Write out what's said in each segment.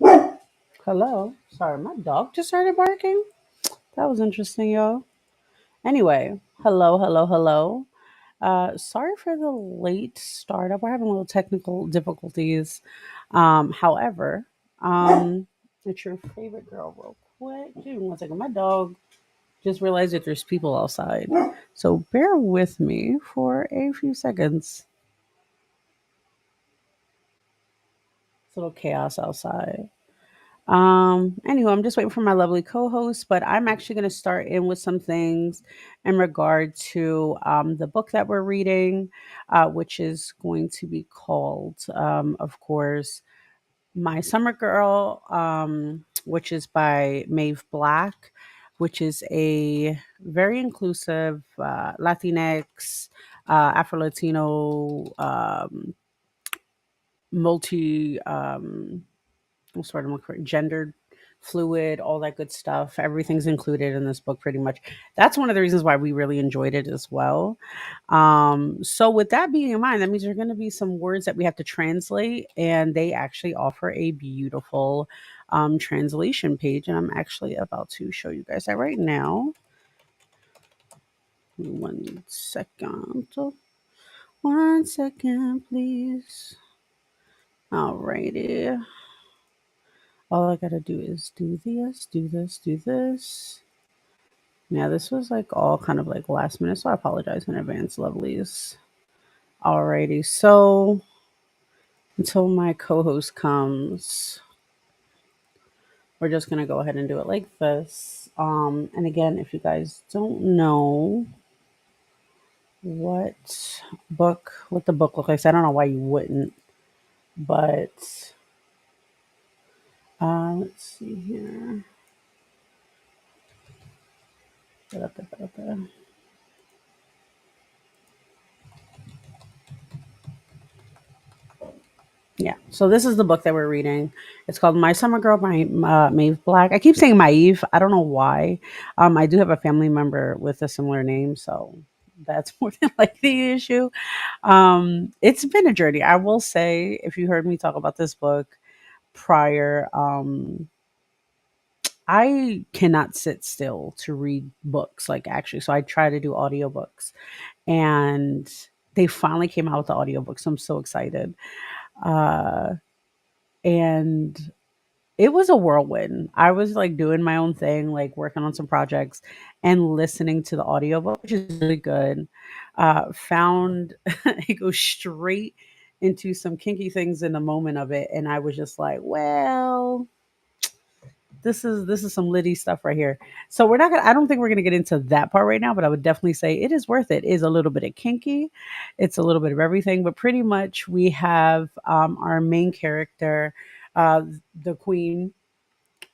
Hello. Sorry, my dog just started barking. That was interesting, y'all. Anyway, hello, hello, hello. Sorry for the late startup. We're having a little technical difficulties. However, it's your favorite girl, real quick. Give me one second. My dog just realized that there's people outside. So bear with me for a few seconds. It's a little chaos outside. Anyway, I'm just waiting for my lovely co-host, but I'm actually going to start in with some things in regard to the book that we're reading, which is going to be called, of course, My Summer Girl, which is by Maeve Black, which is a very inclusive Latinx, Afro Latino, multi. What's the word I'm looking for? Gendered, fluid, all that good stuff. Everything's included in this book pretty much. That's one of the reasons why we really enjoyed it as well. So with that being in mind, that means there are going to be some words that we have to translate, and they actually offer a beautiful translation page, and I'm actually about to show you guys that right now. One second. One second, please. Alrighty. All I gotta do is do this, do this, do this. Yeah, this was like all kind of like last minute, so I apologize in advance, lovelies. Alrighty, so until my co-host comes, we're just gonna go ahead and do it like this. And again, if you guys don't know what the book looks like, so I don't know why you wouldn't, but let's see here. Da-da-da-da-da. Yeah. So this is the book that we're reading. It's called My Summer Girl by Maeve Black. I keep saying Maeve. I don't know why. I do have a family member with a similar name, so that's more than like the issue. It's been a journey. I will say, if you heard me talk about this book prior, I cannot sit still to read books, like actually. So I try to do audiobooks, and they finally came out with the audiobooks. So I'm so excited. Uh, and it was a whirlwind. I was like doing my own thing, like working on some projects and listening to the audiobook, which is really good. Found it goes straight into some kinky things in the moment of it. And I was just like, well, this is some litty stuff right here. So we're not gonna I don't think we're gonna get into that part right now, but I would definitely say it is worth it. It is a little bit of kinky, it's a little bit of everything, but pretty much we have our main character, uh the queen,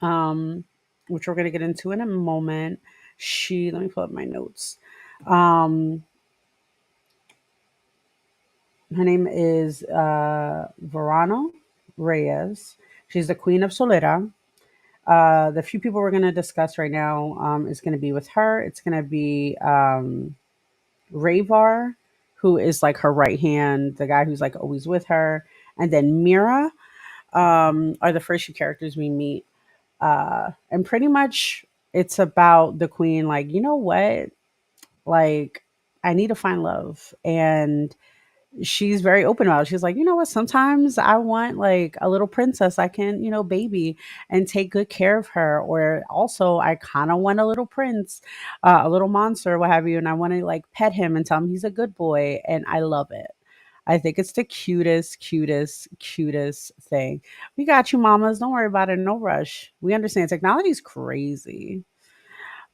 um, which we're gonna get into in a moment. She Let me pull up my notes. Um Her name is Verano Reyes. She's the queen of Solera. The few people we're going to discuss right now is going to be with her. It's going to be Rayvar, who is like her right hand, the guy who's like always with her. And then Mira are the first few characters we meet. And pretty much it's about the queen, like, you know what? Like, I need to find love. And she's very open about it. She's like, you know what? Sometimes I want like a little princess I can, baby and take good care of her. Or also, I kind of want a little prince, a little monster, what have you. And I want to like pet him and tell him he's a good boy. And I love it. I think it's the cutest, cutest, cutest thing. We got you, mamas. Don't worry about it. No rush. We understand technology is crazy.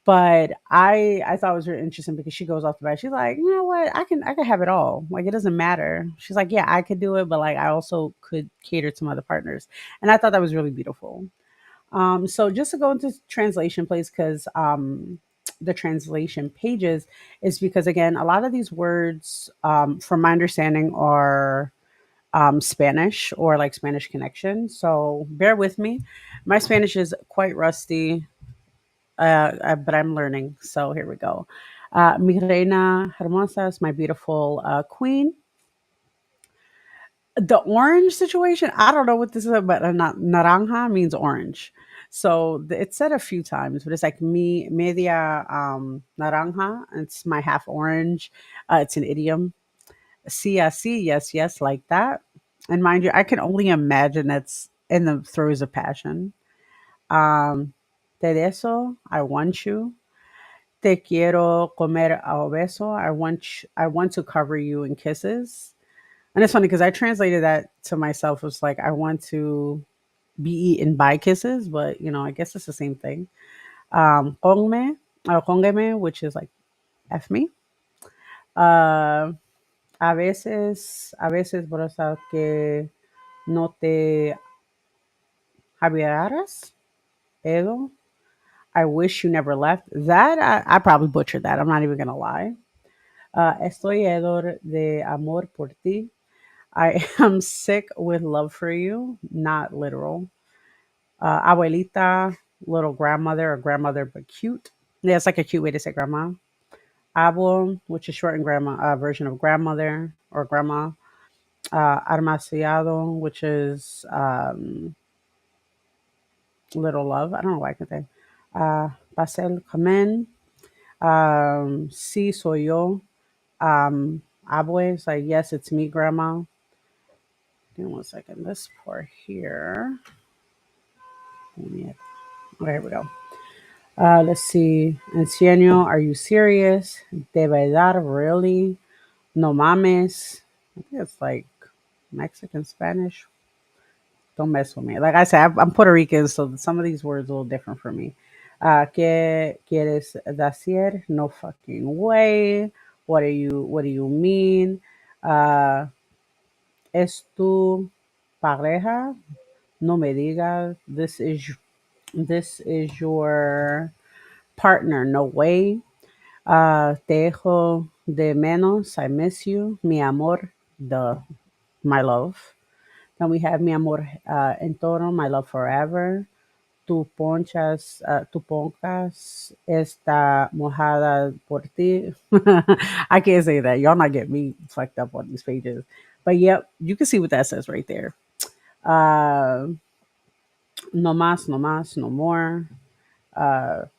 But I thought it was really interesting because she goes off the bat. She's like, you know what? I can have it all. Like it doesn't matter. She's like, yeah, I could do it, but like I also could cater to my other partners. And I thought that was really beautiful. So just to go into translation, please, because the translation pages is because again, a lot of these words, from my understanding, are Spanish or like Spanish connection. So bear with me. My Spanish is quite rusty, but I'm learning. So here we go. Mi reina hermosa is my beautiful queen. The orange situation, I don't know what this is, but naranja means orange. So it's said a few times, but it's like me media naranja. It's my half orange. It's an idiom. Sí, así, yes, yes, like that. And mind you, I can only imagine that's in the throes of passion. Um, Te beso, I want you. Te quiero comer a beso. I want to cover you in kisses. And it's funny because I translated that to myself. It's like I want to be eaten by kisses, but I guess it's the same thing. Congme, congeme, which is like F me. Uh, a veces, por eso que no te hablaras, Edo. I wish you never left. That I probably butchered that. I'm not even gonna lie. Estoy hedor de amor por ti. I am sick with love for you, not literal. Abuelita, little grandmother or grandmother, but cute. Yeah, it's like a cute way to say grandma. Abuelo, which is shortened grandma version of grandmother or grandma. Armasiado, which is little love. I don't know why I can say. Pasel Kamen. Sí, soy yo. Abue, it's like, yes, it's me, grandma. Give me one second. This part here. Okay, here we go. Let's see. Anciano, are you serious? De verdad, really? No mames. I think it's like Mexican Spanish. Don't mess with me. Like I said, I'm Puerto Rican, so some of these words are a little different for me. ¿Qué quieres decir? No fucking way. What do you mean? Uh, ¿Es tu pareja? No me digas. This is your partner. No way. Te echo de menos. I miss you. Mi amor. My love. Then we have mi amor en todo. My love forever. Tu poncas está mojada por ti. I can't say that. Y'all not get me fucked up on these pages. But yep, you can see what that says right there. Uh, no más, no más, no more.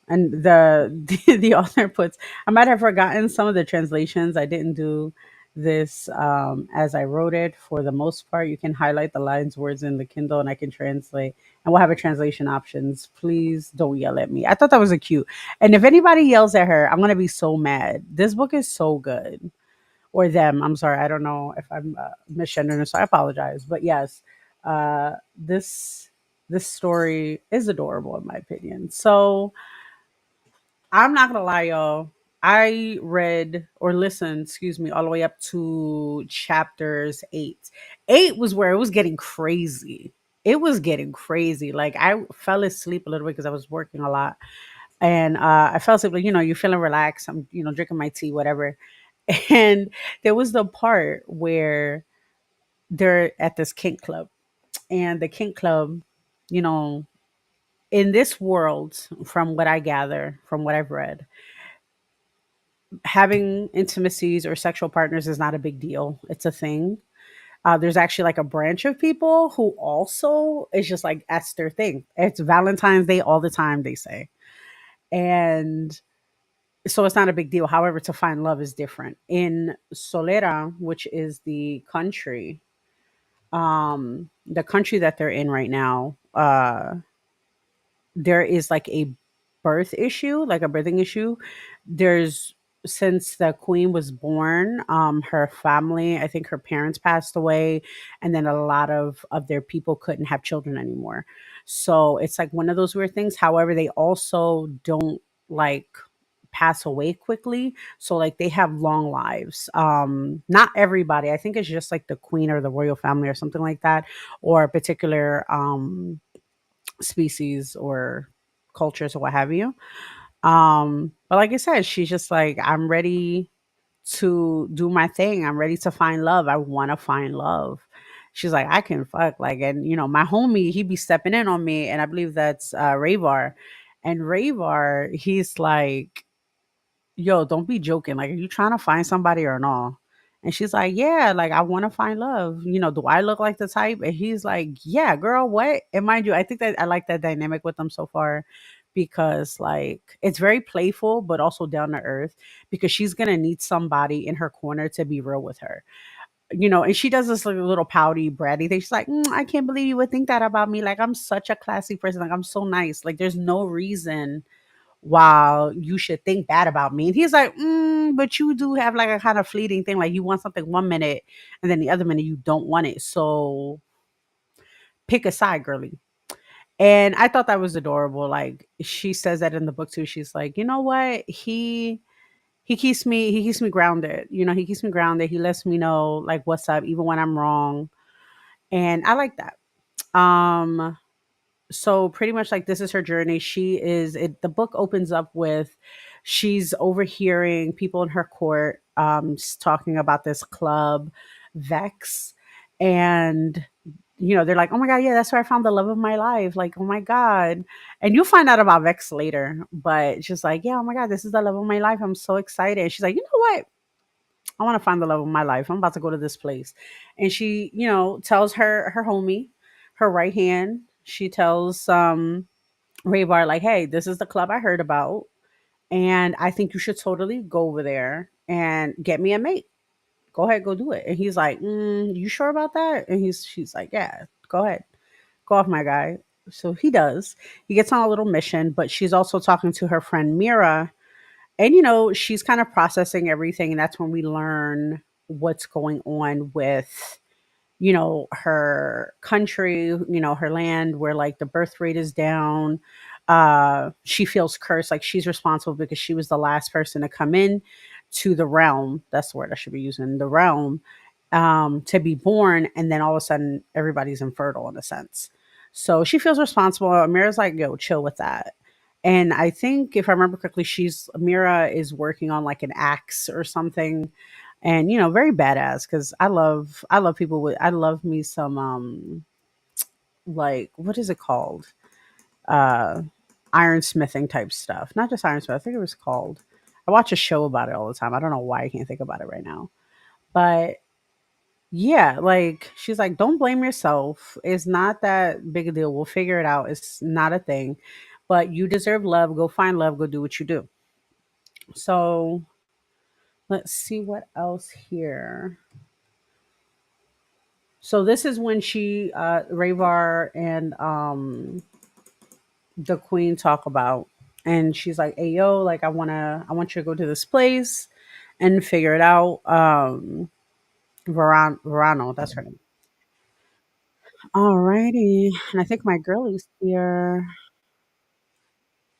And the author puts, I might have forgotten some of the translations. I didn't do this as I wrote it. For the most part, you can highlight the lines words in the Kindle and I can translate, and we'll have a translation options. Please don't yell at me. I thought that was a cute, and if anybody yells at her, I'm gonna be so mad. This book is so good, or them, I'm sorry, I don't know if I'm misgendering, so I apologize, but yes, this story is adorable in my opinion. So I'm not gonna lie, y'all. I read or listened, excuse me, all the way up to chapters 8. 8 was where it was getting crazy. It was getting crazy. Like I fell asleep a little bit because I was working a lot, and I fell asleep. Like you're feeling relaxed. I'm drinking my tea, whatever. And there was the part where they're at this kink club, and the kink club, you know, in this world, from what I gather, from what I've read, having intimacies or sexual partners is not a big deal. It's a thing. There's actually like a branch of people who also is just like that's their thing. It's Valentine's Day all the time, they say, and so it's not a big deal. However, to find love is different. In Solera, which is the country that they're in right now, there is like a birth issue, like a birthing issue. There's Since the queen was born, her family, I think her parents passed away, and then a lot of their people couldn't have children anymore. So it's like one of those weird things. However, they also don't like pass away quickly, so like they have long lives. Not everybody, I think it's just like the queen or the royal family or something like that, or a particular species or cultures or what have you. But like I said, she's just like, I'm ready to do my thing. I'm ready to find love. I want to find love. She's like, I can fuck. Like, and my homie, he be stepping in on me, and I believe that's Ravar. And Ravar, he's like, yo, don't be joking. Like, are you trying to find somebody or not? And she's like, yeah, like I want to find love. Do I look like the type? And he's like, yeah, girl, what? And mind you, I think that I like that dynamic with them so far because like it's very playful but also down to earth because she's gonna need somebody in her corner to be real with her. And she does this like little pouty, bratty thing. She's like, I can't believe you would think that about me. Like, I'm such a classy person. Like, I'm so nice. Like, there's no reason why you should think bad about me. And he's like, but you do have like a kind of fleeting thing. Like, you want something 1 minute and then the other minute you don't want it. So pick a side, girly. And I thought that was adorable. Like, she says that in the book too. She's like, you know what? He keeps me grounded. He keeps me grounded. He lets me know like what's up even when I'm wrong. And I like that. Um, so pretty much like this is her journey. The book opens up with she's overhearing people in her court talking about this club, Vex. And they're like, oh my God, yeah, that's where I found the love of my life. Like, oh my God. And you'll find out about Vex later. But she's like, yeah, oh my God, this is the love of my life. I'm so excited. And she's like, you know what? I want to find the love of my life. I'm about to go to this place. And she, tells her homie, her right hand, she tells Raybar, like, hey, this is the club I heard about. And I think you should totally go over there and get me a mate. Go ahead, go do it. And he's like, you sure about that? And she's like, yeah, go ahead. Go off, my guy. So he does. He gets on a little mission, but she's also talking to her friend Mira, and she's kind of processing everything, and that's when we learn what's going on with her country, her land, where like the birth rate is down. She feels cursed, like she's responsible because she was the last person to come in to the realm. That's the word I should be using, the realm, to be born, and then all of a sudden everybody's infertile in a sense. So she feels responsible. Amira's like, yo, chill with that. And I think if I remember correctly, Mira is working on like an axe or something, and very badass because I love people with I love me some like, what is it called, uh ironsmithing type stuff, not just ironsmith, I think it was called, I watch a show about it all the time. I don't know why I can't think about it right now, but yeah, like she's like, don't blame yourself, it's not that big a deal, we'll figure it out, it's not a thing, but you deserve love, go find love, go do what you do. So let's see what else here. So this is when Rayvar and the queen talk about, and she's like, hey yo, like I want you to go to this place and figure it out. Verano, that's her name. Alrighty. And I think my girlie's here.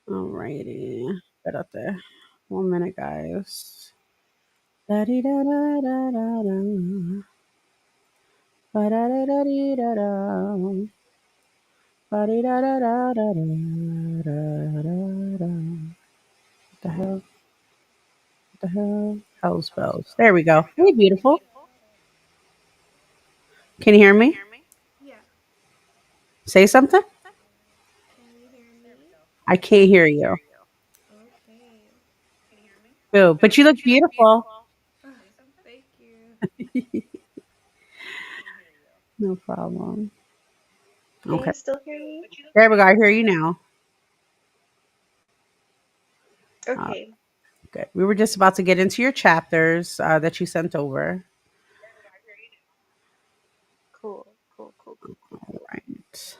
Alrighty. Get up there. 1 minute, guys. Da da da da da da da. Ba da da da dee da da. Ba dee da da da da da da da da. What the hell? What the hell? Hell's bells. There we go. Hey, beautiful. Can you hear me? Yeah. Say something. Can you hear me? I can't hear you. Okay. Boo. But you look beautiful. Thank you. No problem. Can Okay. you still hear me? There we go. I hear you now. Uh, Okay. good. We were just about to get into your chapters that you sent over. Cool. Cool. Cool. Cool. Cool. All Cool. right.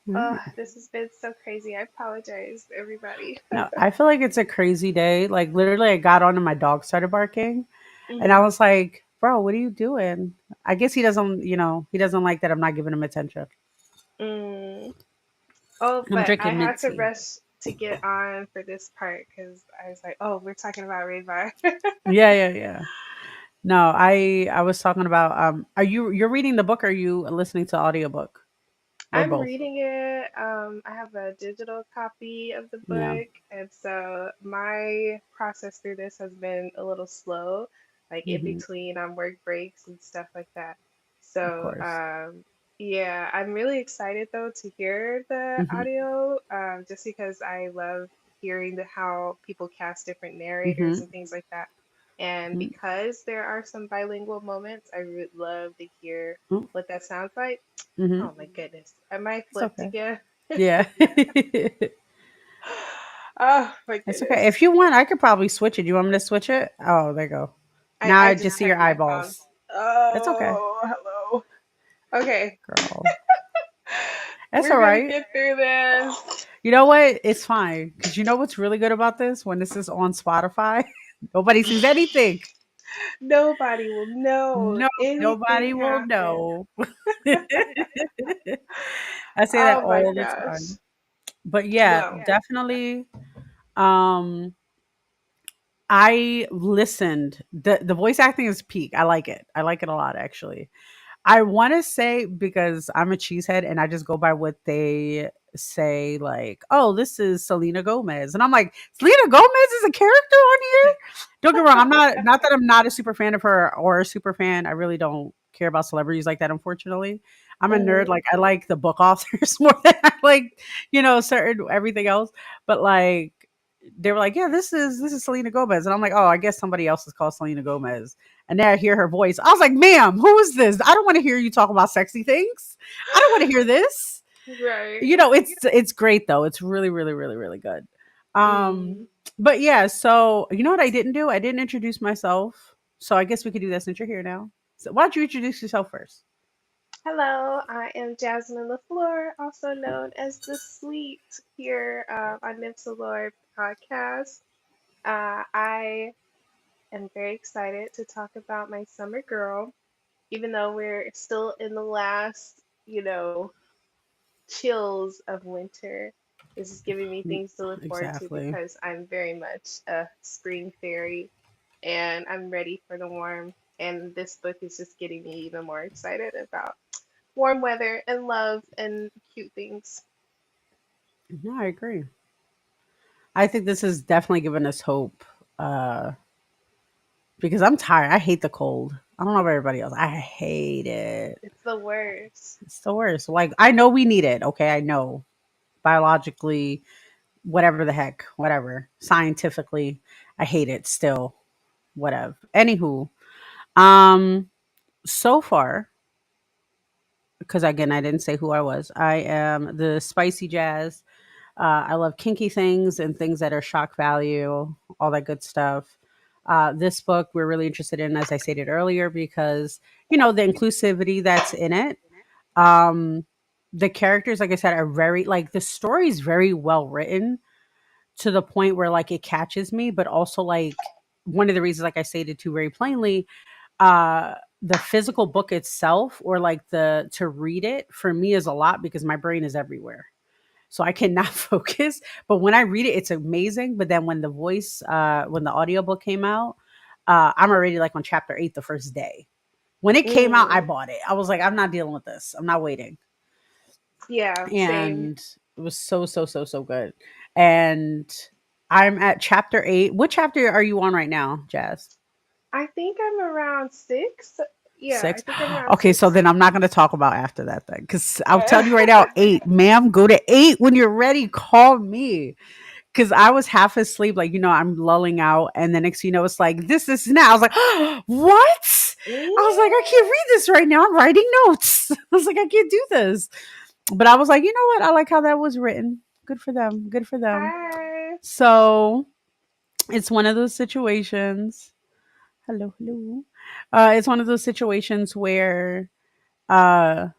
All Oh, right. this has been so crazy. I apologize, everybody. No, I feel like it's a crazy day. Like literally, I got on and my dog started barking, and I hmm was like, "Bro, what are you doing?" I guess he doesn't. He doesn't like that I'm not giving him attention. Mm. Oh, I'm but I drinking had mint to tea. rush to get on for this part because I was like, oh, we're talking about Rayvar. Yeah, yeah, yeah. No, I was talking about you're reading the book or are you listening to audiobook or I'm both? reading it. I have a digital copy of the Yeah, book, and so my process through this has been a little slow, like in hmm, between on work breaks and stuff like that. of So, course. yeah, I'm really excited though to hear the Hmm, audio, just because I love hearing how people cast different narrators hmm, and things like that. And because there are some bilingual moments, I would love to hear what that sounds like. Mm-hmm. Oh my goodness. I might It's flipped okay. again. Yeah. Oh my That's okay. goodness. If you want, I could probably switch it. Do you want me to switch it? Oh, there you go. Now I I just just see your checked my phone. eyeballs. It's okay, Oh, hello. Okay. girl. That's We're all gonna right. get through this. You know what? It's fine. Because you know what's really good about this? When this is on Spotify, nobody sees anything. Nobody will know No, nobody anything will happened. know. I say that Oh my all the gosh. time. But yeah, Well, definitely. Um, I listened. The voice acting is peak. I like it. I like it a lot actually. I want to say because I'm a cheesehead and I just go by what they say, like, oh, this is Selena Gomez. And I'm like, Selena Gomez is a character on here? Don't get me wrong. I'm not that I'm not a super fan of her or a super fan. I really don't care about celebrities like that, unfortunately. I'm a nerd. mhm, Like, I like the book authors more than I like, certain everything else. But like, they were like, yeah, this is Selena Gomez. And I'm like, oh, I guess somebody else is called Selena Gomez. And then I hear her voice. I was like, ma'am, who is this? I don't want to hear you talk about sexy things. I don't want to hear this. right. It's great though. It's really, really, really, really good. Um, Mm. but yeah, so you know what I didn't do? I didn't introduce myself. So I guess we could do that since you're here now. So why don't you introduce yourself first? Hello, I am Jasmine LaFleur, also known as the Sweet here on Nymphs podcast. I am very excited to talk about my summer girl, even though we're still in the last, chills of winter. This is giving me things to look forward to Exactly. because I'm very much a spring fairy and I'm ready for the warm. And this book is just getting me even more excited about warm weather and love and cute things. No, I agree. I think this has definitely given us hope. Because I'm tired. I hate the cold. I don't know about everybody else. I hate it. It's the worst. It's the worst. Like I know we need it. Okay, I know biologically, whatever the heck, whatever. Scientifically, I hate it still. Whatever. Anywho, um, so far, because again, I didn't say who I was. I am the spicy jazz. I love kinky things and things that are shock value, all that good stuff. This book we're really interested in, as I stated earlier, because the inclusivity that's in it. Um, the characters, like I said, are very like the story is very well written to the point where like it catches me, but also like one of the reasons, like I stated too very plainly, the physical book itself or like the to read it for me is a lot because my brain is everywhere. So I cannot focus. But when I read it, it's amazing. But then when the audiobook came out, I'm already like on chapter 8 the first day. When it came out, I Mm, bought it. I was like, I'm not dealing with this. I'm not waiting. yeah, same. And it was so, so, so, so good. And I'm at chapter 8. What chapter are you on right now, Jazz? I think I'm around 6. Yeah, I 6. think I'm around Okay, so 6. then I'm not going to talk about after that then because I'll tell you right now, 8. Ma'am, go to 8 when you're ready. Call me. Because I was half asleep, like, I'm lulling out. And the next, it's like, this now. I was like, what? I was like, I can't Mm, read this right now. I'm writing notes. I was like, I can't do this. But I was like, you know what? I like how that was written. Good for them. Good for them. hi. So it's one of those situations. Hello, hello. It's one of those situations where uh,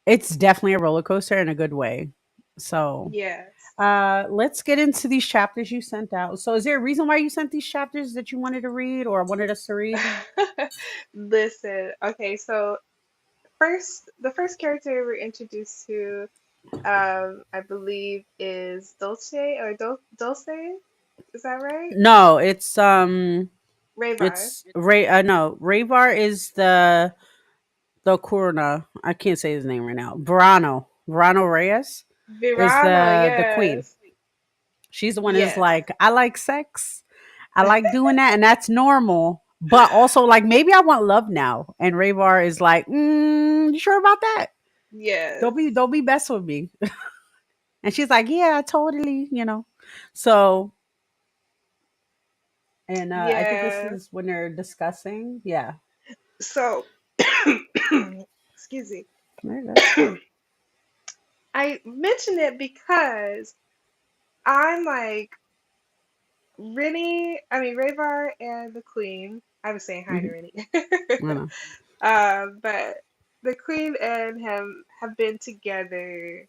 it's definitely a roller coaster in a good way. So Yes. let's get into these chapters you sent out. So is there a reason why you sent these chapters that you wanted to read or wanted us to read? Listen, okay, so the first character we're introduced to, I believe is Dulce or Dulce. Is that right? No, Rayvar. it's Ray. No, Rayvar is the Corona. I can't say his name right now. Verano Reyes is Virana, the queen. yes. She's the one who's Yes. like, I like sex. I like doing that, and that's normal. But also, like, maybe I want love now. And Rayvar is like, you sure about that? Yes. Don't be mess with me. And she's like, yeah, totally. So And I think this Yeah. is when they're discussing. Yeah. So, excuse me. There you go. I mention it because I'm like Rennie, I mean Rayvar and the Queen. I was saying hi to Hmm. Rennie. I know. But the Queen and him have been together,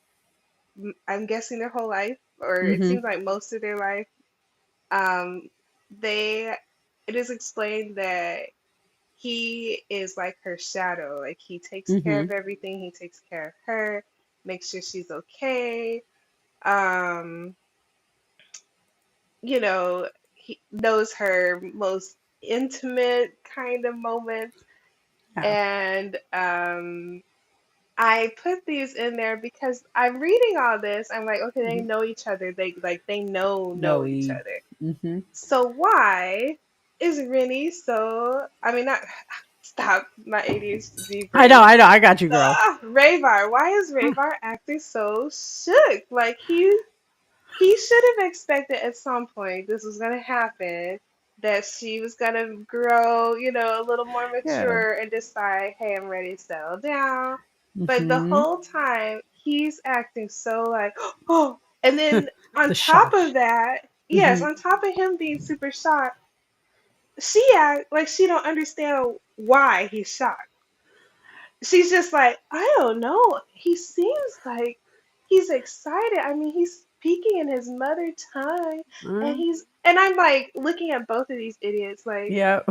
I'm guessing their whole life, or it Hmm. seems like most of their life. Um, they, it is explained that he is like her shadow. Like he takes care Hmm. of everything. He takes care of her, makes sure she's okay. Um, he knows her most intimate kind of moments. Yeah. And I put these in there because I'm reading all this. I'm like, okay, they Hmm. know each other. They know No each E. other. Hmm. So why is Rennie so? I mean, not stop my ADHD I know. brain. I know. I got you, girl. Rayvar. Why is Rayvar acting so shook? Like he should have expected at some point this was gonna happen. That she was gonna grow, a little more Yeah. mature and decide, hey, I'm ready to settle down. But the Hmm. whole time he's acting so like, oh, and then on The top shock. of that, yes, Hmm. on top of him being super shocked, she act like she don't understand why he's shocked. She's just like, I don't know. He seems like he's excited. I mean, he's speaking in his mother tongue, and I'm like looking at both of these idiots like, Yeah.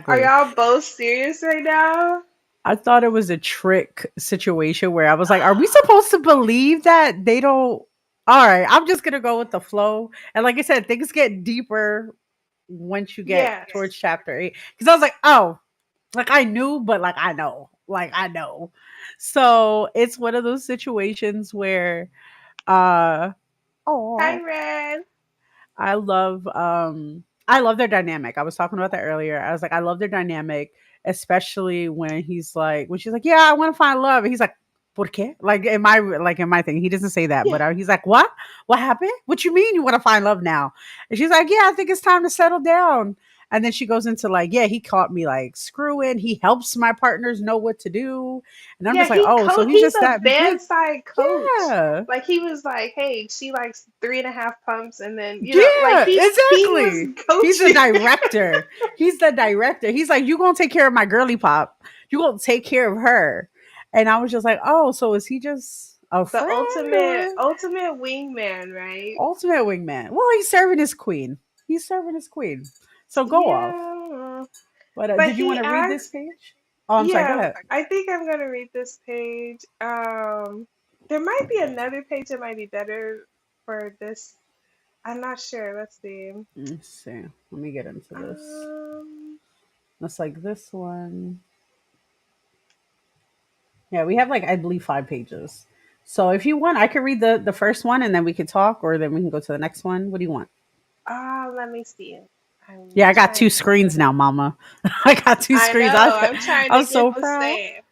are Exactly. y'all both serious right now? I thought it was a trick situation where I was like, are we supposed to believe that they don't? All right, I'm just going to go with the flow. And like I said, things get deeper once you get Yes. towards chapter 8. Because I was like, oh, like I knew, but like I know. Like I know. So it's one of those situations where, Hi, oh, Red. I love their dynamic. I was talking about that earlier. I was like, I love their dynamic, especially when when she's like, yeah, I want to find love. And he's like, ¿Por qué? Like in my thing. He doesn't say that, but Yeah. he's like, what? What happened? What you mean you want to find love now? And she's like, yeah, I think it's time to settle down. And then she goes into like, yeah, he caught me like screwing. He helps my partners know what to do. And I'm Yeah, just like, oh, so he's he's just a that big. bedside coach. Yeah. Like he was like, hey, she likes 3.5 pumps, and then like Yeah, he was exactly. He's the coaching. director. He's the director. He's like, you gonna take care of my girly pop. You gonna take care of her. And I was just like, oh, so is he just a The friend ultimate or wingman, right? ultimate wingman? Well, he's serving his queen. He's serving his queen. So go off. Yeah. But But did you want he to read this acts, page? Oh, I'm sorry. Go yeah, ahead. I think I'm gonna read this page. There might be another page that might be better for this. I'm not sure. Let's see. Let's see. Let me get into this. Um, Looks like this one. Yeah, we have like I believe 5 pages. So if you want, I could read the first one and then we could talk, or then we can go to the next one. What do you want? let me see. I'm Yeah, I got trying two to. screens now, Mama. I got two I screens. know. I'm trying to I'm get so the proud. same.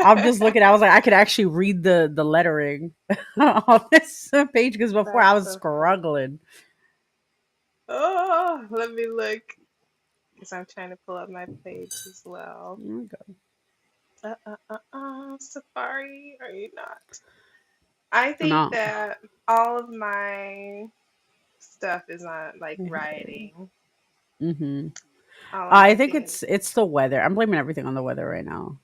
I'm just looking. I was like, I could actually read the lettering on this page because before I That's was so funny. struggling. Oh, let me look because I'm trying to pull up my page as well. Okay. Safari, are you not? I think No, that all of my stuff is on like writing. mm-hmm. All of I my think things. it's the weather. I'm blaming everything on the weather right now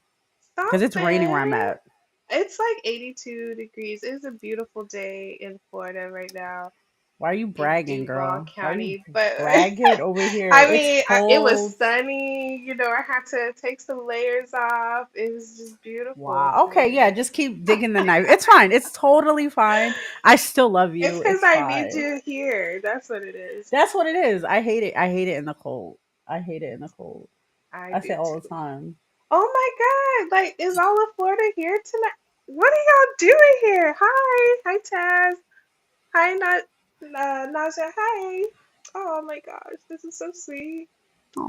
Stop because it's raining where I'm it. at. It's like 82 degrees. It's a beautiful day in Florida right now Why are you in bragging, Duval girl? Why are you County. But bragging over here? I It's mean, it was cold. sunny. I had to take some layers off. It was just beautiful Wow. Okay, yeah, today. just keep digging the knife. It's fine. It's totally fine. I still love It's you. because It's I need fine. you here. That's what it is. That's what it is. I hate it. I hate it in the cold. I hate it in the cold. I I say do all the too. time. Oh my God! Like, is all of Florida here tonight? What are y'all doing here? Hi, Taz. Hi, Naja. Hi. Oh my gosh, this is so sweet.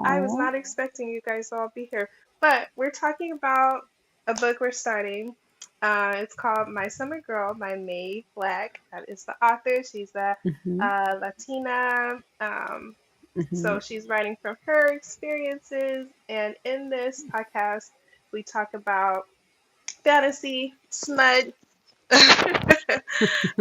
I was Oh. not expecting you guys to all be here, but we're talking about a book we're starting. It's called My Summer Girl by May Black. That is the author. She's a Mhm. Latina. So Mhm. she's writing from her experiences. And in this podcast, we talk about fantasy, smut,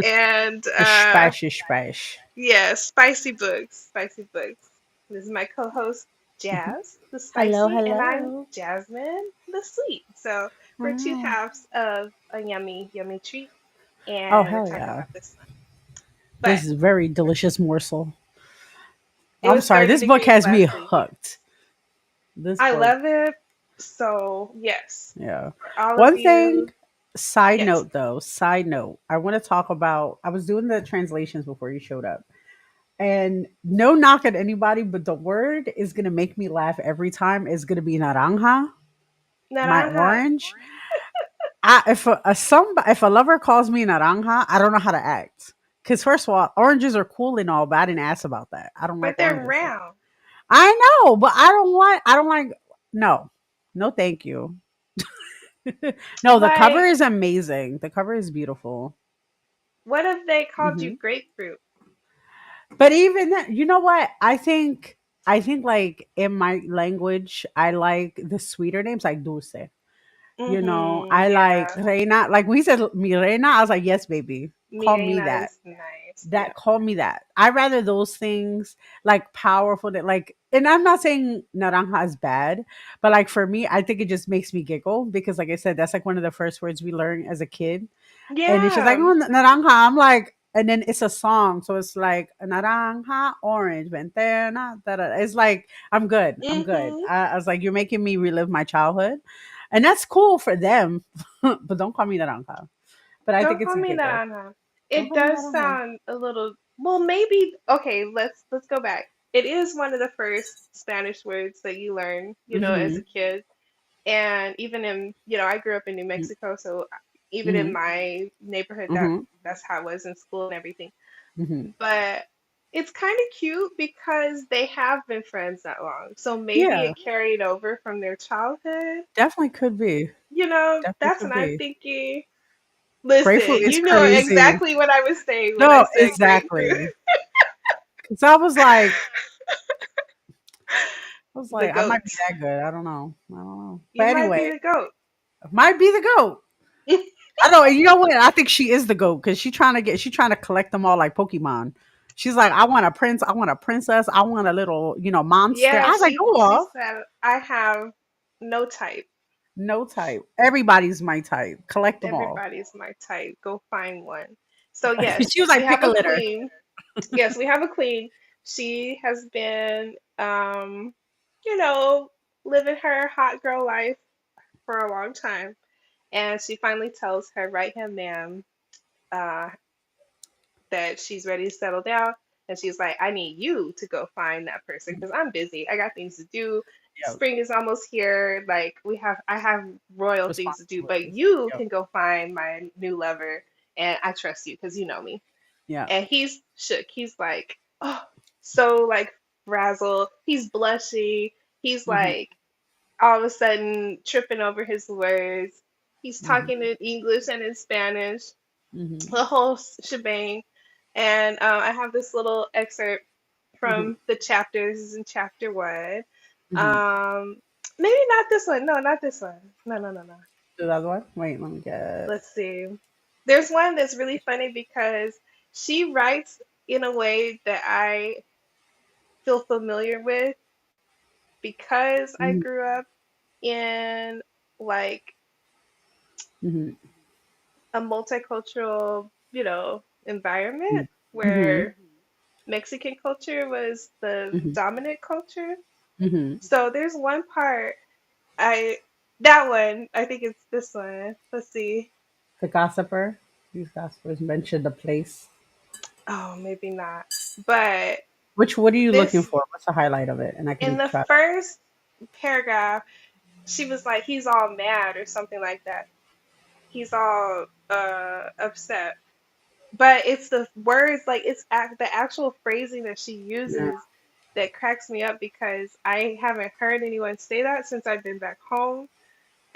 and Spash is spash. yeah, spicy books. Spicy books. This is my co-host Mhm. Jazz, the Hello, spicy, and I'm hello. Jasmine, the sweet. So we're two Ah. halves of a yummy, yummy treat, Oh, and we're hell talking yeah. about this one. But This is a very delicious morsel. it I'm was sorry. 30 This book degrees has me last week. hooked. This I book. love it. So yes, Yeah. for all of One thing, you, side yes. note though, side note, I want to talk about, I was doing the translations before you showed up. And no knock at anybody, but the word is going to make me laugh every time. Is going to be naranja, my Naranja. orange. If a lover calls me naranja, I don't know how to act. Because first of all, oranges are cool and all, but I didn't ask about that. I don't But like they're oranges. round. I know, but I don't like. No, no, thank you. No, the cover Like, is amazing. The cover is beautiful. what if they called you Hmm. grapefruit? But even that, you know what? I think like in my language, I like the sweeter names like dulce. Mm-hmm. I like Yeah. reina. Like when he said mi reina, I was like, yes, baby, call me Mirena that. is nice. Yeah. That call me that. I rather those things like powerful that like. And I'm not saying naranja is bad, but like for me, I think it just makes me giggle because, like I said, that's like one of the first words we learn as a kid. And it's just like, Yeah. oh, naranja. I'm like, and then it's a song. So it's like, naranja, orange, ventana. Da, da. It's like, I'm good. I'm good. Mm-hmm. I was like, you're making me relive my childhood. And that's cool for them. But don't call me naranja. But I think Don't it's call a me giggle. Naranja. Don't It call me does naranja. sound a little well, maybe okay, let's go back. It is one of the first Spanish words that you learn, as a Mm-hmm. kid. And even in, I grew up in New Mexico, so even in Mm-hmm. my neighborhood Mm-hmm. that's how it was in school and everything. Mm-hmm. But it's kind of cute because they have been friends that long. So maybe Yeah, it carried over from their childhood. definitely could be. Definitely That's could what I'm be. thinking. Grapefruit Listen, is you know crazy. exactly what I was saying when I No, said grapefruit. exactly. Because I was like, The I might be goat. that good. I don't know. I don't know. You But might anyway, be the goat. might be the goat. I don't know. You know what? I think she is the goat because she's trying to collect them all like Pokemon. She's like, I want a prince, I want a princess, I want a little, monster. I Yeah, was like, go she off. said I have no type. No type. Everybody's my type. Collect them all. Everybody's my type. Go find one. So yes, She was we like, pick have a a litter. queen. Yes, we have a queen. She has been you know, living her hot girl life for a long time. And she finally tells her right hand man uh that she's ready to settle down. And she's like, I need you to go find that person because I'm busy. I got things to do. Yep. Spring is almost here. Like I have royal things to do, but Responsibilities. you Yep. can go find my new lover, and I trust you because you know me. Yeah. And he's shook. He's like, oh, so like frazzled. He's blushing. He's Hmm. like all of a sudden tripping over his words. He's Hmm. talking in English and in Spanish, Hmm. the whole shebang. And I have this little excerpt Hmm. from the chapter. This is in chapter one. Hmm. Um, maybe not this one. No, not this one. No, no, no, no. The other one? Wait, let me get. Let's see. There's one that's really funny because she writes in a way that I feel familiar with because I Mhm. grew up in like Mhm. a multicultural, environment Mhm. Mhm. where Mexican culture was the Mhm. dominant culture. Mhm. So there's one part I that one, I think it's this one. Let's see. The gossiper. These gossipers mentioned the place. Oh, maybe not. But What are you looking this for? What's the highlight of it? And I in can the try. first paragraph, she was like, he's all mad or something like that. He's all upset. But it's the words, like the actual phrasing that she Yeah. uses that cracks me up because I haven't heard anyone say that since I've been back home.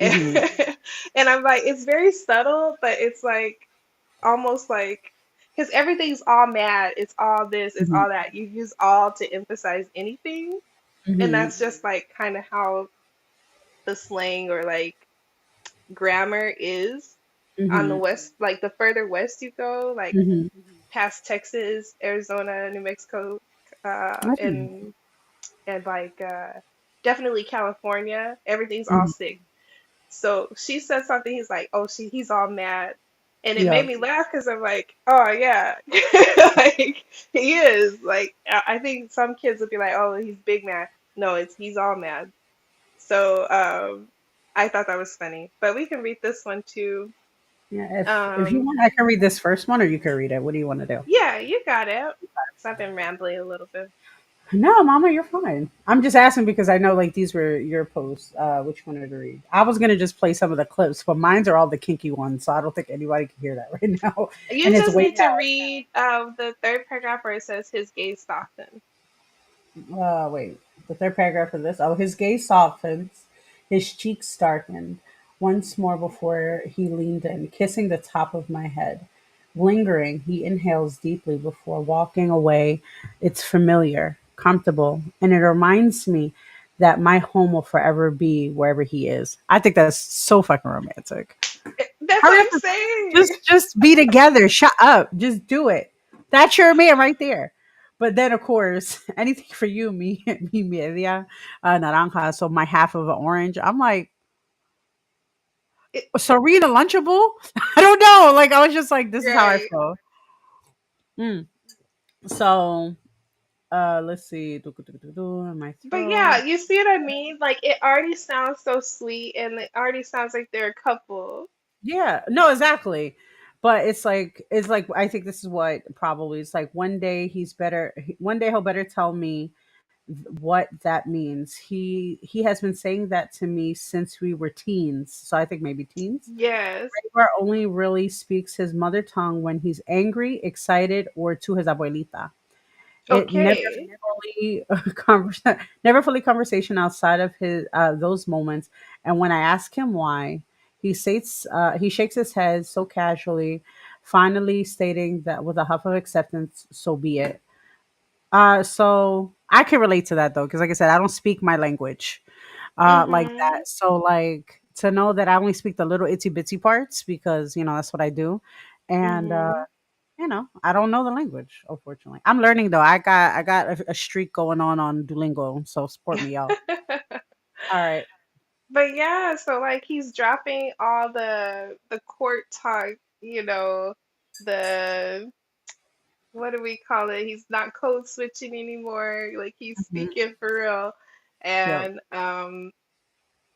Mhm. And I'm like, it's very subtle, but it's like almost like because everything's all mad, it's all this, it's Mhm. all that. You use all to emphasize anything, and Mhm. that's just like kind of how the slang or like grammar is on the Mhm. west. Like the further west you go, like Mhm. past Texas, Arizona, New Mexico, Mhm. and like definitely California, everything's all Mhm. sick. So she said something. He's like, "Oh, he's all mad," and it made Yeah. me laugh because I'm like, "Oh yeah, like he is." Like I think some kids would be like, "Oh, he's big mad." No, it's he's all mad. So I thought that was funny. But we can read this one too. Yeah. If you Um, want, I can read this first one, or you can read it. What do you want to do? yeah, you got it. So I've been rambling a little bit. No, Mama, you're fine. I'm just asking because I know like these were your posts. Which one to read? I was gonna just play some of the clips, but mine's are all the kinky ones, so I don't think anybody can hear that right now. And You it's just way need to read the third paragraph where it says his gaze softened. Wait. The third paragraph of this. Oh, his gaze softens, his cheeks darkened. Once more before he leaned in, kissing the top of my head. Lingering, he inhales deeply before walking away. It's familiar, comfortable, and it reminds me that my home will forever be wherever he is. I think that's so fucking romantic. That's Hurry what up I'm and saying. just be together. Shut up. Just do it. That's your man right there. But then of course, anything for you, me media, naranja. So my half of an orange. I'm like, It, Serena Lunchable? I don't know. Like I was just like, this is how I right. feel. Mm. So let's see. In my But yeah, throat. you see what I mean? Like it already sounds so sweet and it already sounds like they're a couple. Yeah, no, exactly. But it's like I think this is what probably it's like one day he's better one day he'll better tell me what that means. He has been saying that to me since we were teens. So I think maybe teens. Yes. Edward only really speaks his mother tongue when he's angry, excited, or to his abuelita. It never Okay. fully never fully conversation outside of his those moments. And when I ask him why, he shakes his head so casually, finally stating that with a huff of acceptance, so be it. So I can relate to that though, because like I said, I don't speak my language like that. Mm-hmm. So like to know that I only speak the little itsy bitsy parts because that's what I do, and Mm-hmm. I don't know the language. Unfortunately, I'm learning though. I got a streak going on Duolingo, so support me, y'all. All right. But yeah, so like he's dropping all the court talk, the what do we call it? He's not code switching anymore. Like he's Mhm. speaking for real. Yep. And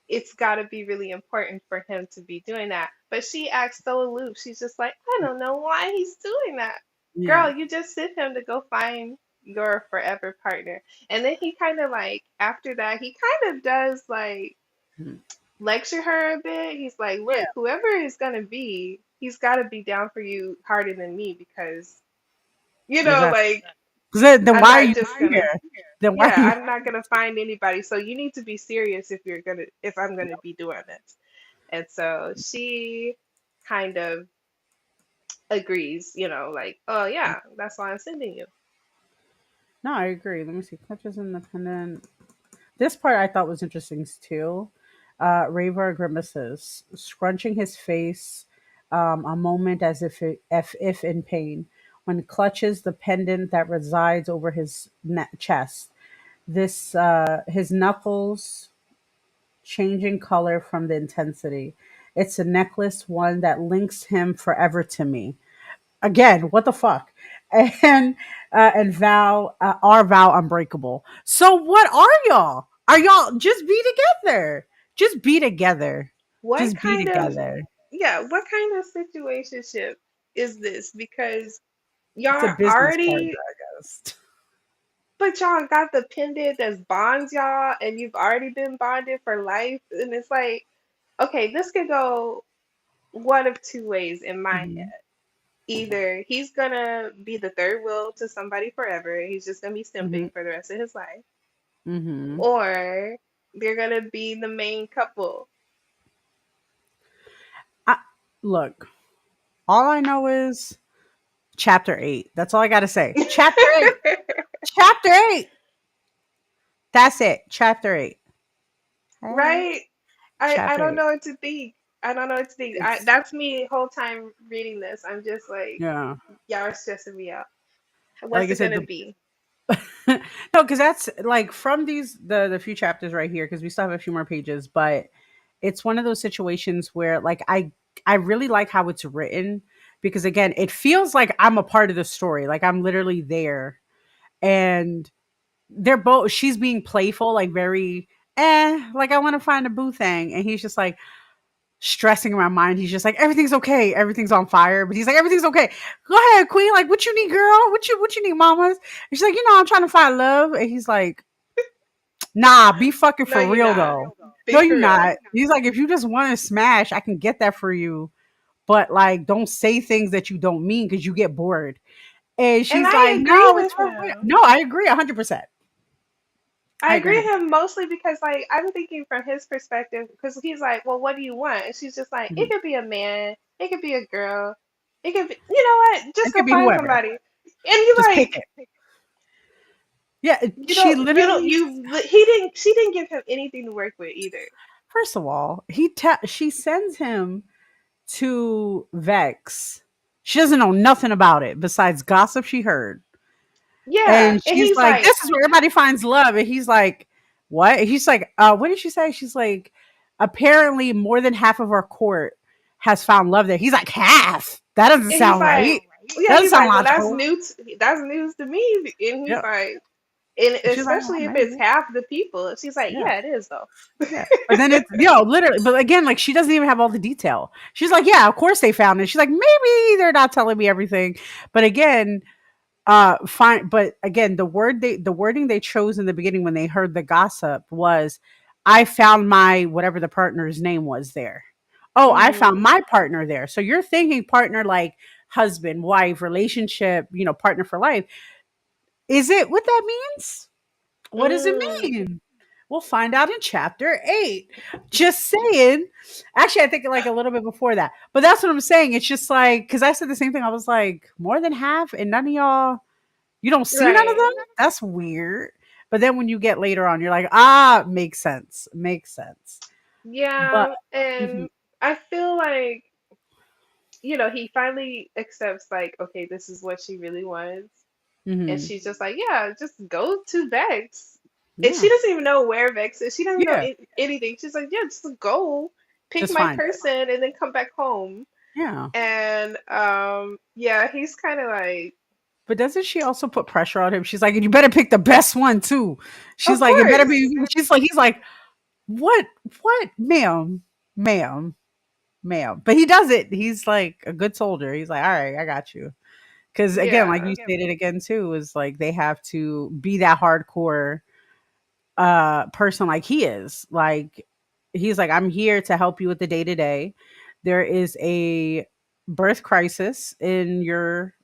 it's got to be really important for him to be doing that. But she acts so aloof. She's just like, I don't know why he's doing that. Yeah. Girl, you just sent him to go find your forever partner. And then he kind of like, after that, he kind of does like Mhm. lecture her a bit. He's like, look, Yeah. whoever is going to be, he's got to be down for you harder than me because, Exactly. like, 'Cause then I'm why are not you just here? gonna, Then why are yeah, you? I'm not gonna find anybody. So you need to be serious if I'm gonna be doing this. And so she kind of agrees, like, oh yeah, that's why I'm sending you. No, I agree. Let me see. Clutches independent. This part I thought was interesting too. Raver grimaces, scrunching his face a moment as if in pain, when clutches the pendant that resides over his chest. This his knuckles changing color from the intensity. It's a necklace, one that links him forever to me. Again, what the fuck? And vow our vow unbreakable. So what are y'all? Are y'all just be together? Just be together. What Just be kind of together. yeah, what kind of situationship is this? Because y'all It's a are business partner, already I guess. but y'all got the pendant that's bonds y'all and you've already been bonded for life. And it's like, okay, this could go one of two ways in my Hmm. head. Either he's gonna be the third wheel to somebody forever, he's just gonna be Hmm. simping for the rest of his life, Hmm. or they're gonna be the main couple. Look, all I know is chapter 8. That's all I got to say. Chapter 8. Chapter 8. That's it. Chapter 8. Hey, Right? I chapter don't 8. know what to think. I don't know what to think. It's That's me whole time reading this. I'm just like, yeah. y'all are stressing me out. Like What's I it said, gonna the be? no, because that's like from these the few chapters right here, because we still have a few more pages, but it's one of those situations where like I really like how it's written because again, it feels like I'm a part of the story, like I'm literally there, and they're both she's being playful, like very like I want to find a boo thing, and he's just like stressing in my mind. He's just like, everything's okay, everything's on fire, but he's like, everything's okay. Go ahead, Queen. Like, what you need, girl? What you need, mamas? And she's like, I'm trying to find love. And he's like, nah, be fucking No, for you're real not. though. No, Be you're for real. not. He's like, if you just want to smash, I can get that for you. But like, don't say things that you don't mean because you get bored. And And she's I like, agree no, it's with for real. him. No, I agree 100%. I I agree agree with 100%. him mostly because like I'm thinking from his perspective because he's like, well, what do you want? And she's just like, it Mhm. could be a man, it could be a girl, it could be, you know what? Just It go could be find whoever. somebody. And you're Just pick like, it. Yeah, you she don't, you don't, literally. she didn't give him anything to work with either. First of all, she sends him to Vex. She doesn't know nothing about it besides gossip she heard. Yeah, And and she's he's like, like, this is where everybody finds love. And he's like, what? And he's like, what did she say? She's like, apparently more than half of our court has found love there. He's like, half? That doesn't and he's sound like, right. That yeah, doesn't he's sound like, well, that's logical. new. That's news to me. And he's Yeah. like, and And she's like, oh, especially if it's maybe. half the people. And she's like, Yeah. yeah, it is though. Yeah. But then it's, literally, but again, like she doesn't even have all the detail. She's like, yeah, of course they found it. She's like, maybe they're not telling me everything. But again, fine, but again, the wording they chose in the beginning when they heard the gossip was, I found my whatever the partner's name was there. Oh, I found Hmm. my partner there. So you're thinking partner like husband, wife, relationship, partner for life. Is it what that means? What does it Mm. mean? We'll find out in chapter 8. Just saying. Actually, I think like a little bit before that. But that's what I'm saying. It's just like, because I said the same thing. I was like, more than half, and none of y'all, you don't see none of Right. them? That's weird. But then when you get later on, you're like, ah, makes sense. Makes sense. But Yeah, mhm, and I feel like, he finally accepts like, okay, this is what she really wants. And mhm, she's just like, yeah, just go to Vex. And she yeah. doesn't even know where Vex is. She doesn't know Yeah. anything. She's like, yeah, just go, pick Just my find it. person, and then come back home. Yeah. And yeah, he's kind of like, But doesn't she also put pressure on him? She's like, you better pick the best one too. She's of like, it better course. be. She's like, he's like, what, ma'am, ma'am, ma'am. But he does it. He's like a good soldier. He's like, all right, I got you. Because again, like Yeah. you stated again too, is like they have to be that hardcore person like he is. Like he's like, I'm here to help you with the day to day. There is a birth crisis in your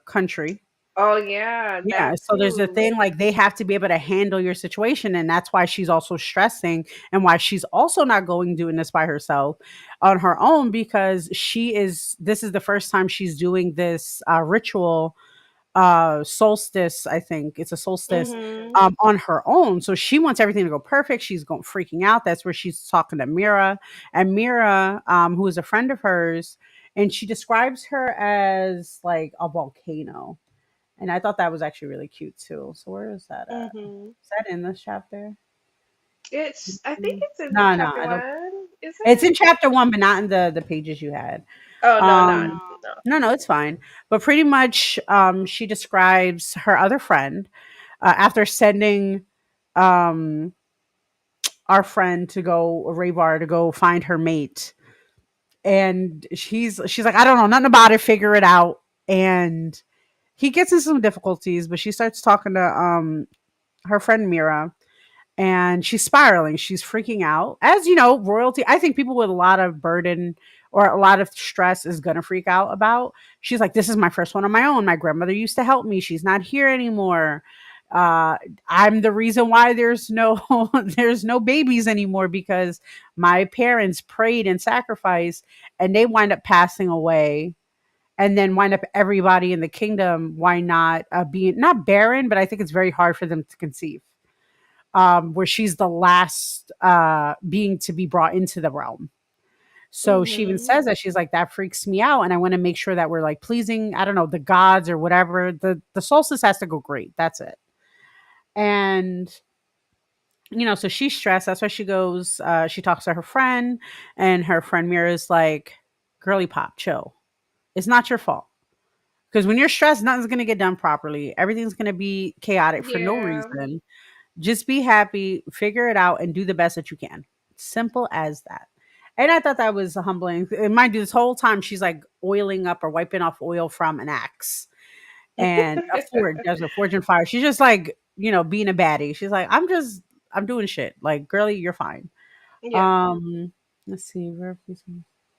country. Oh yeah, Yeah, that so there's a too. thing like they have to be able to handle your situation, and that's why she's also stressing, and why she's also not going doing this by herself on her own, because this is the first time she's doing this ritual, solstice. I think it's a solstice, Mhm. on her own, so she wants everything to go perfect. She's going freaking out. That's where she's talking to Mira, and Mira, who is a friend of hers, and she describes her as like a volcano, and I thought that was actually really cute too. So where is that at? Mhm. Is that in this chapter? I think it's in No, no, chapter I don't. 1, is It's it? in chapter 1, but not in the pages you had. Oh no, no, Um, no. no, no, it's fine. But pretty much, she describes her other friend, after sending um our friend to go Rayvar to go find her mate, and she's like, I don't know nothing about it. Figure it out. And he gets in some difficulties, but she starts talking to her friend Mira, and she's spiraling. She's freaking out. As you know, royalty, I think people with a lot of burden or a lot of stress is going to freak out about. She's like, this is my first one on my own. My grandmother used to help me. She's not here anymore. Uh, I'm the reason why there's no there's no babies anymore because my parents prayed and sacrificed, and they wind up passing away, and then wind up everybody in the kingdom. Why not being not barren, but I think it's very hard for them to conceive. Where she's the last being to be brought into the realm. So she even Mhm. says that she's like, that freaks me out. And I want to make sure that we're like pleasing, I don't know, the gods or whatever. The solstice has to go great. That's it. And so she's stressed. That's why she goes, she talks to her friend, and her friend Mira is like, girly pop, chill. It's not your fault. Because when you're stressed, nothing's gonna get done properly. Everything's gonna be chaotic for no Yeah. reason. Just be happy, figure it out, and do the best that you can. Simple as that. And I thought that was humbling. And mind you, this whole time she's like oiling up or wiping off oil from an axe and a forge. There's a forge and fire. She's just like, being a baddie. She's like, I'm doing shit. Like, girly, you're fine. Yeah. Let's see.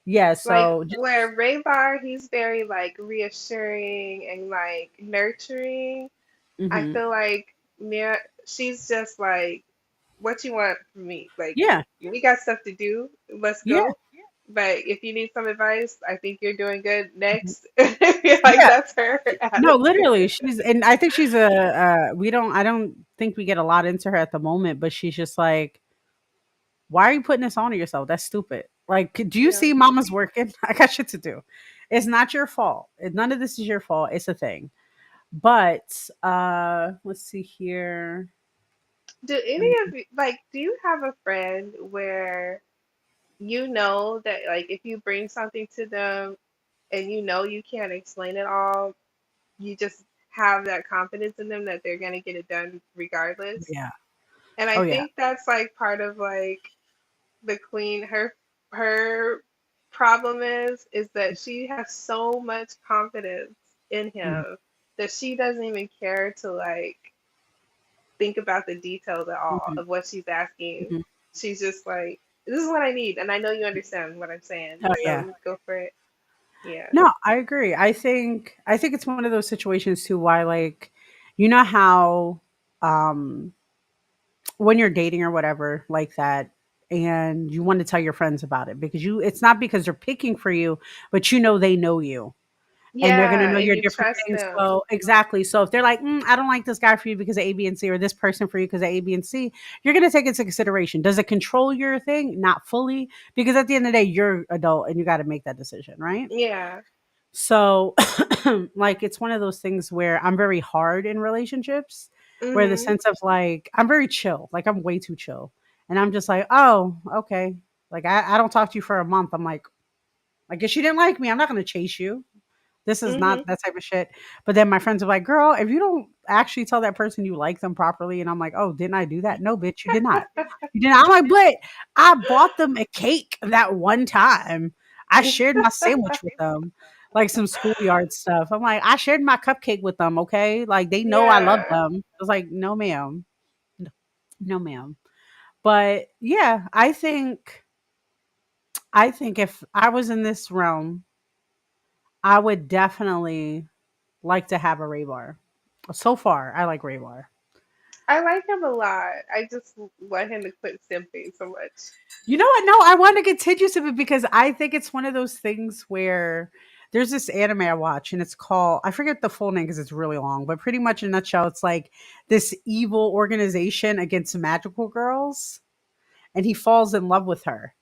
Yeah, Like so just, where Raybar, he's very like reassuring and like nurturing. I mhm. feel like Mira, she's just like, what you want from me? Like, Yeah, we got stuff to do. Let's yeah, go. But if you need some advice, I think you're doing good. Next, like yeah. that's her No, attitude. literally, and I think she's I don't think we get a lot into her at the moment, but she's just like, why are you putting this on yourself? That's stupid. Like, do you Yeah. see mama's working? I got shit to do. It's not your fault. None of this is your fault. It's a thing. But let's see here. Do any of you like? Do you have a friend where you know that like if you bring something to them and you know you can't explain it all, you just have that confidence in them that they're gonna get it done regardless? Yeah. And I Oh yeah. think that's like part of like the queen. Her problem is that she has so much confidence in Mhm, him that she doesn't even care to like think about the details at all mhm, of what she's asking. mhm. She's just like, this is what I need, and I know you understand what I'm saying, Oh yeah. so go for it. Yeah. No, I agree. I think it's one of those situations too. Why, like, how um when you're dating or whatever like that, and you want to tell your friends about it because it's not because they're picking for you, but they know you, and they're gonna Yeah, know and your you different trust things. them. So exactly. So if they're like, I don't like this guy for you because of A, B, and C, or this person for you because of A, B, and C, you're gonna take it into consideration. Does it control your thing? Not fully, because at the end of the day, you're adult and you got to make that decision, right? Yeah. So, like, it's one of those things where I'm very hard in relationships, where the Mhm. sense of like, I'm very chill, like, I'm way too chill. And I'm just like, oh, okay. Like, I don't talk to you for a month. I'm like, I guess you didn't like me. I'm not going to chase you. This is not Mhm. that type of shit. But then my friends are like, girl, if you don't actually tell that person you like them properly, and I'm like, oh, didn't I do that? No, bitch, you did not. You did not. I'm like, but I bought them a cake that one time. I shared my sandwich with them, like some schoolyard stuff. I'm like, I shared my cupcake with them, okay? Like they know I love Yeah. them. I was like, no, ma'am. No, ma'am. But yeah, I think if I was in this realm, I would definitely like to have a Ray bar. So far, I like Ray bar. I like him a lot. I just want him to quit simping so much. You know what? No, I want to continue to it because I think it's one of those things where there's this anime I watch and it's called, I forget the full name because it's really long, but pretty much in a nutshell, it's like this evil organization against magical girls, and he falls in love with her.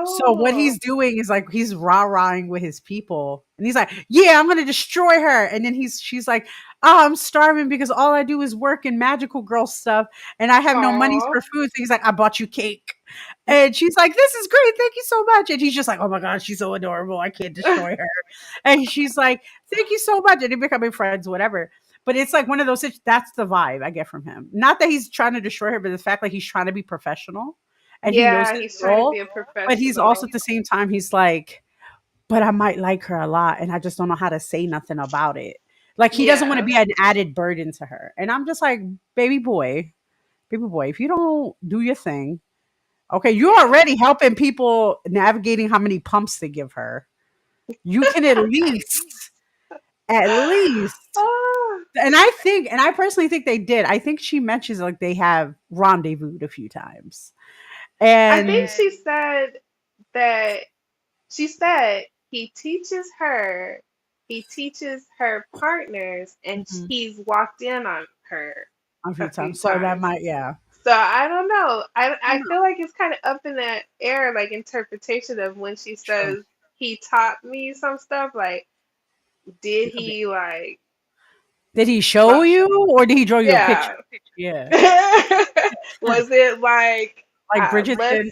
So what Oh. he's doing is like he's rah-rahing with his people, and he's like, "Yeah, I'm gonna destroy her." And then she's like, "Oh, I'm starving because all I do is work in magical girl stuff, and I have no money Aw. for food." So he's like, "I bought you cake," and she's like, "This is great, thank you so much." And he's just like, "Oh my god, she's so adorable. I can't destroy her." And she's like, "Thank you so much," and they becoming friends, whatever. But it's like one of those. That's the vibe I get from him. Not that he's trying to destroy her, but the fact like he's trying to be professional, and he knows Yeah, his he's trying to role, be a but he's also professional. at the same time, he's like, but I might like her a lot and I just don't know how to say nothing about it. Like he doesn't want to Yeah. be an added burden to her. And I'm just like, baby boy, if you don't do your thing, okay, you're Yeah. already helping people navigating how many pumps to give her. You can at least at least. Oh, And I personally think they did. I think she mentions like they have rendezvoused a few times. I think And that she said he teaches her partners, and mhm, he's walked in on her a a few few times. So that times. might, yeah. So I don't know. I I don't know. feel like it's kind of up in the air, like interpretation of when she True. says he taught me some stuff. Like, did Could be. he like? Did he show Well, you or did he draw you a picture? yeah. Yeah. Was it like Like let's Bridgerton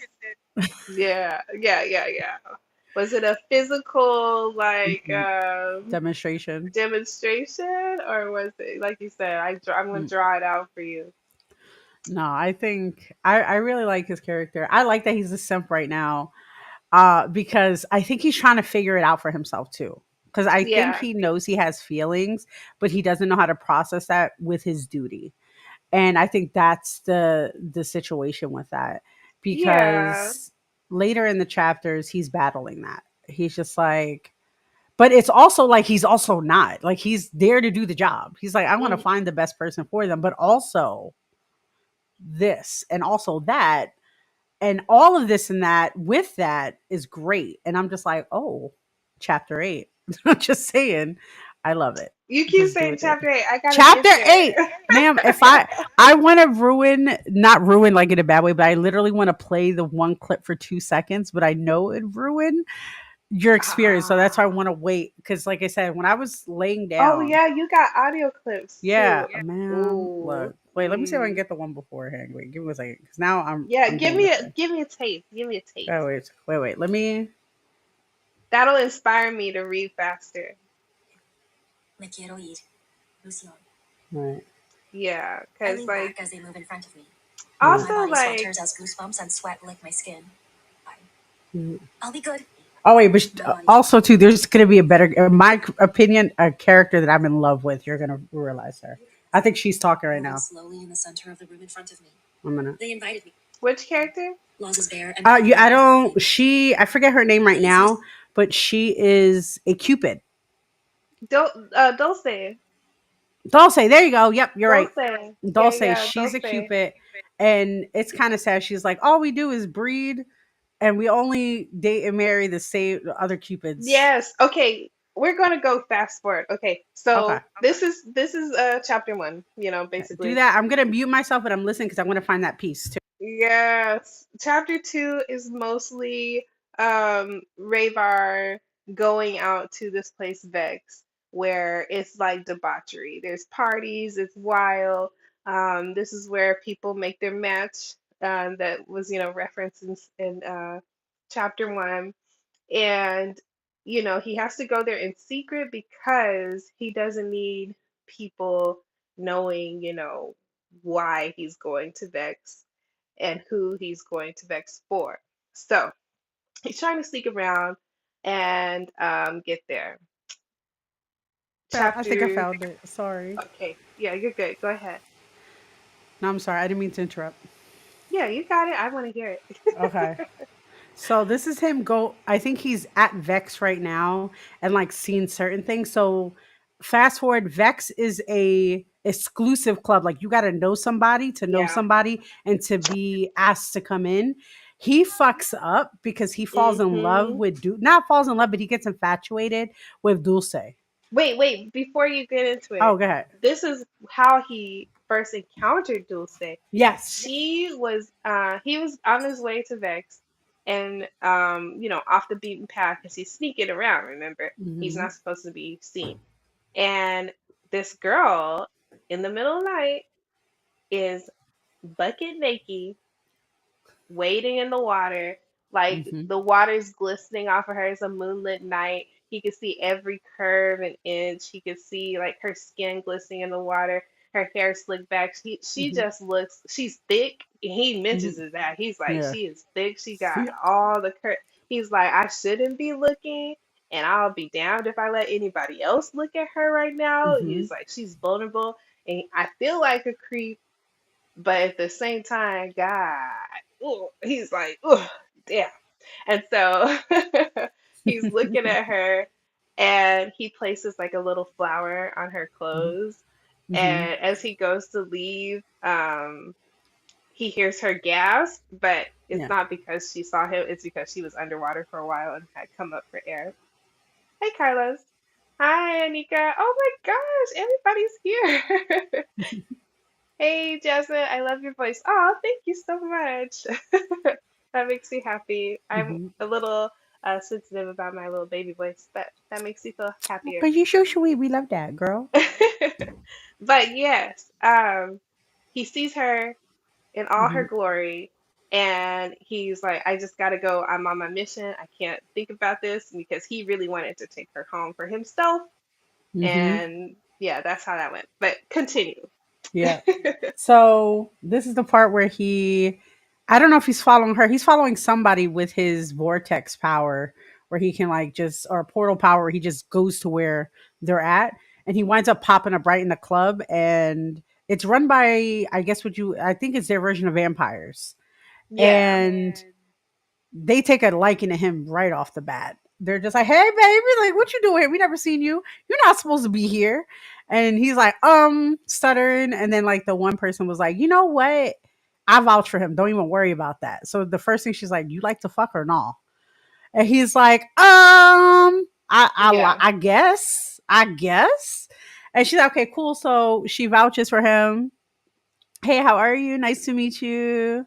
yeah. Was it a physical like mhm, demonstration. demonstration, or was it like you said, I'm gonna Mm. draw it out for you? No, I think I really like his character. I like that he's a simp right now. Because I think he's trying to figure it out for himself too. Because I think Yeah. he knows he has feelings, but he doesn't know how to process that with his duty. And I think that's the situation with that. Yeah. Because later in the chapters, he's battling that. He's just like, but it's also like he's also not. Like he's there to do the job. He's like, I want to Mm. find the best person for them, but also this and also that and all of this and that with that is great. And I'm just like, oh, chapter 8. I'm just saying, I love it. You keep Just do saying it. chapter 8. I gotta Chapter get 8, there. ma'am. If I want to ruin, not ruin like in a bad way, but I literally want to play the one clip for 2 seconds, but I know it ruin your experience. So that's why I Ah. want to wait. Because like I said, when I was laying Oh down, yeah, you got audio clips yeah, too. ma'am. Ooh. Look, wait, let me see if I can get the one beforehand. Wait, give me a second. Because now Yeah, I'm doing the thing. give me a taste. Give me a Oh taste. wait. Let me. That'll inspire me to read faster. Me quiero ir, Lucian. Right. Yeah, I cause lean like back as they move in front of me. Yeah. My also body like swelters as goosebumps and sweat lick my skin. I, Mhm. I'll be good. Oh wait, but My body. also too, there's gonna be a better, in my opinion, a character that I'm in love with. You're gonna realize her. I think she's talking right Moving now. slowly in the center of the room in front of me. I'm gonna. They invited me. which character? Laws is bare and Yeah, crumbling I over my don't. feet. She, I forget her name The right easiest. now, but she is a Cupid. Dulce. Dulce. There you go. Yep, you're right. Dulce. Dulce. Yeah, She's a Dulce. Cupid, and it's kind of sad. She's like, all we do is breed, and we only date and marry the same other Cupids. Yes. Okay. We're gonna go fast forward. Okay. Okay. So this is chapter one, Do basically. that. I'm gonna mute myself, but I'm listening because I want to find that piece too. Yes. Chapter two is mostly Rayvar going out to this place Vex, where it's like debauchery. There's parties, it's wild. This is where people make their match. That was, referenced in chapter one. And, he has to go there in secret because he doesn't need people knowing, why he's going to Vex and who he's going to Vex for. So he's trying to sneak around and get there. I think I Chapter, found it. Sorry. okay, yeah, you're good. Go ahead. No, I'm sorry. I didn't mean to interrupt. Yeah, you got it. I want to hear it. Okay. So this is him go I think he's at Vex right now and like seeing certain things. So fast forward, Vex is a exclusive club. Like you got to know Yeah. somebody and to be asked to come in. He fucks up because he falls in love Hmm. with not falls in love, but he gets infatuated with Dulce. Wait, before you get into it, Oh, go ahead. this is how he first encountered Dulce. Yes. He was on his way to Vex and off the beaten path because he's sneaking around, remember? He's Hmm. not supposed to be seen. And this girl in the middle of the night is bucket naked, wading in the water. Like Hmm. the water's glistening off of her. It's a moonlit night. He could see every curve and inch. He could see like her skin glistening in the water, her hair slicked back. She Hmm. just looks, she's thick. And he mentions Hmm. it that. He's like, Yeah. she is thick. She got Yeah. all the He's like, I shouldn't be looking. And I'll be damned if I let anybody else look at her right now. Hmm. He's like, she's vulnerable. And I feel like a creep, but at the same time, God, ooh, he's like, oh, damn. And so he's looking at her, and he places like a little flower on her clothes. Mm-hmm. And as he goes to leave, he hears her gasp, but it's Yeah. not because she saw him, it's because she was underwater for a while and had come up for air. Hey, Carlos. Hi, Anika. Oh my gosh, everybody's here. Hey, Jasmine, I love your voice. Oh, thank you so much. That makes me happy. I'm Mm-hmm. a little sensitive about my little baby voice, but that makes me feel happier. But you so sweet. We love that, girl. But yes, he sees her in all her Mm-hmm. glory, and he's like, I just gotta go. I'm on my mission. I can't think about this because he really wanted to take her home for himself. Mm-hmm. And yeah, that's how that went. But continue. Yeah. So this is the part where I don't know if he's following her. He's following somebody with his vortex power, where he can like just or portal power. Where he just goes to where they're at, and he winds up popping up right in the club. And it's run by, I guess, I think it's their version of vampires, Yeah. and they take a liking to him right off the bat. They're just like, "Hey, baby, like, what you doing here? We never seen you. You're not supposed to be here." And he's like, stuttering. And then like the one person was like, "You know what? I vouch for him. Don't even worry about that." So the first thing she's like, "You like to fuck or no?" And he's like, Yeah. I guess." And she's like, "Okay, cool." So she vouches for him. "Hey, how are you? Nice to meet you."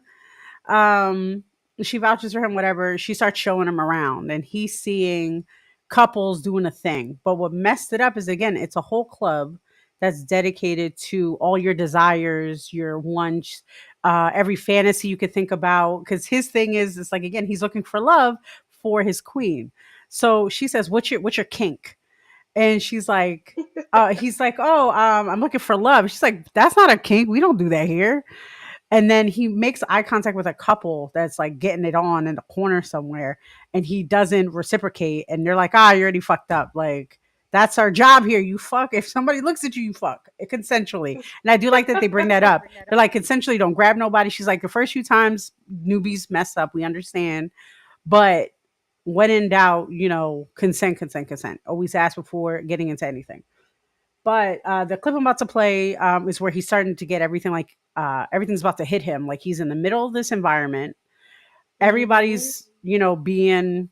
um she vouches for him, whatever. She starts showing him around, and he's seeing couples doing a thing. But what messed it up is, again, it's a whole club that's dedicated to all your desires, your wants, every fantasy you could think about. Because his thing is, it's like, again, he's looking for love for his queen. So she says, what's your kink?" And she's like, he's like, "Oh, I'm looking for love." She's like, "That's not a kink. We don't do that here." And then he makes eye contact with a couple that's like getting it on in the corner somewhere, and he doesn't reciprocate. And they're like, "Ah, you already fucked up. Like, that's our job here. You fuck. If somebody looks at you, you fuck consensually." And I do like that they bring that up. They're like, "Consensually, don't grab nobody." She's like, "The first few times newbies mess up, we understand. But when in doubt, consent, consent, consent. Always ask before getting into anything." But the clip I'm about to play is where he's starting to get everything, like everything's about to hit him. Like, he's in the middle of this environment. Hmm. Everybody's, being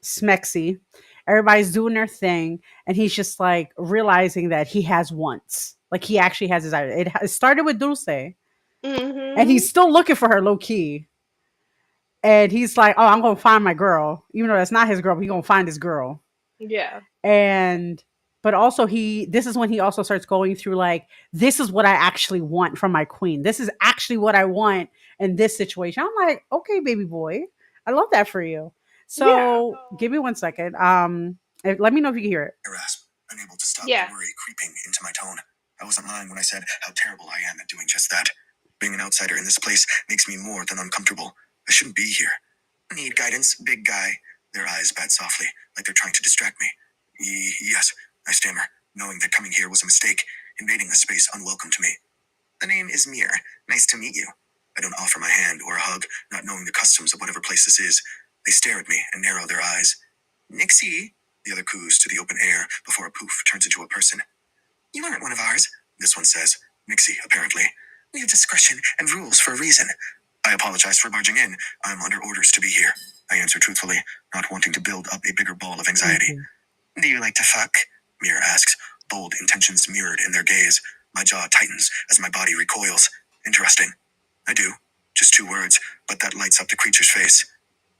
smexy. Everybody's doing their thing. And he's just like realizing that he has wants. Like, he actually has his idea. It started with Dulce, and Hmm. he's still looking for her low key. And he's like, "Oh, I'm going to find my girl." Even though that's not his girl, but he's going to find his girl. Yeah. And but also, this is when he also starts going through, like, this is what I actually want from my queen. This is actually what I want in this situation. I'm like, "Okay, baby boy, I love that for you." Yeah. So give me 1 second. Let me know if you can hear it. Grasp, unable to stop the Yeah. worry creeping into my tone. I wasn't lying when I said how terrible I am at doing just that. Being an outsider in this place makes me more than uncomfortable. I shouldn't be here. Need guidance, big guy. Their eyes bat softly, like they're trying to distract me. Yes, I stammer, knowing that coming here was a mistake, invading a space unwelcome to me. The name is Mir. Nice to meet you. I don't offer my hand or a hug, not knowing the customs of whatever place this is. They stare at me and narrow their eyes. Nixie, the other coos to the open air before a poof turns into a person. You aren't one of ours, this one says. Nixie, apparently. We have discretion and rules for a reason. I apologize for barging in. I'm under orders to be here. I answer truthfully, not wanting to build up a bigger ball of anxiety. Mhm. Do you like to fuck? Mir asks, bold intentions mirrored in their gaze. My jaw tightens as my body recoils. Interesting. I do. Just 2 words, but that lights up the creature's face.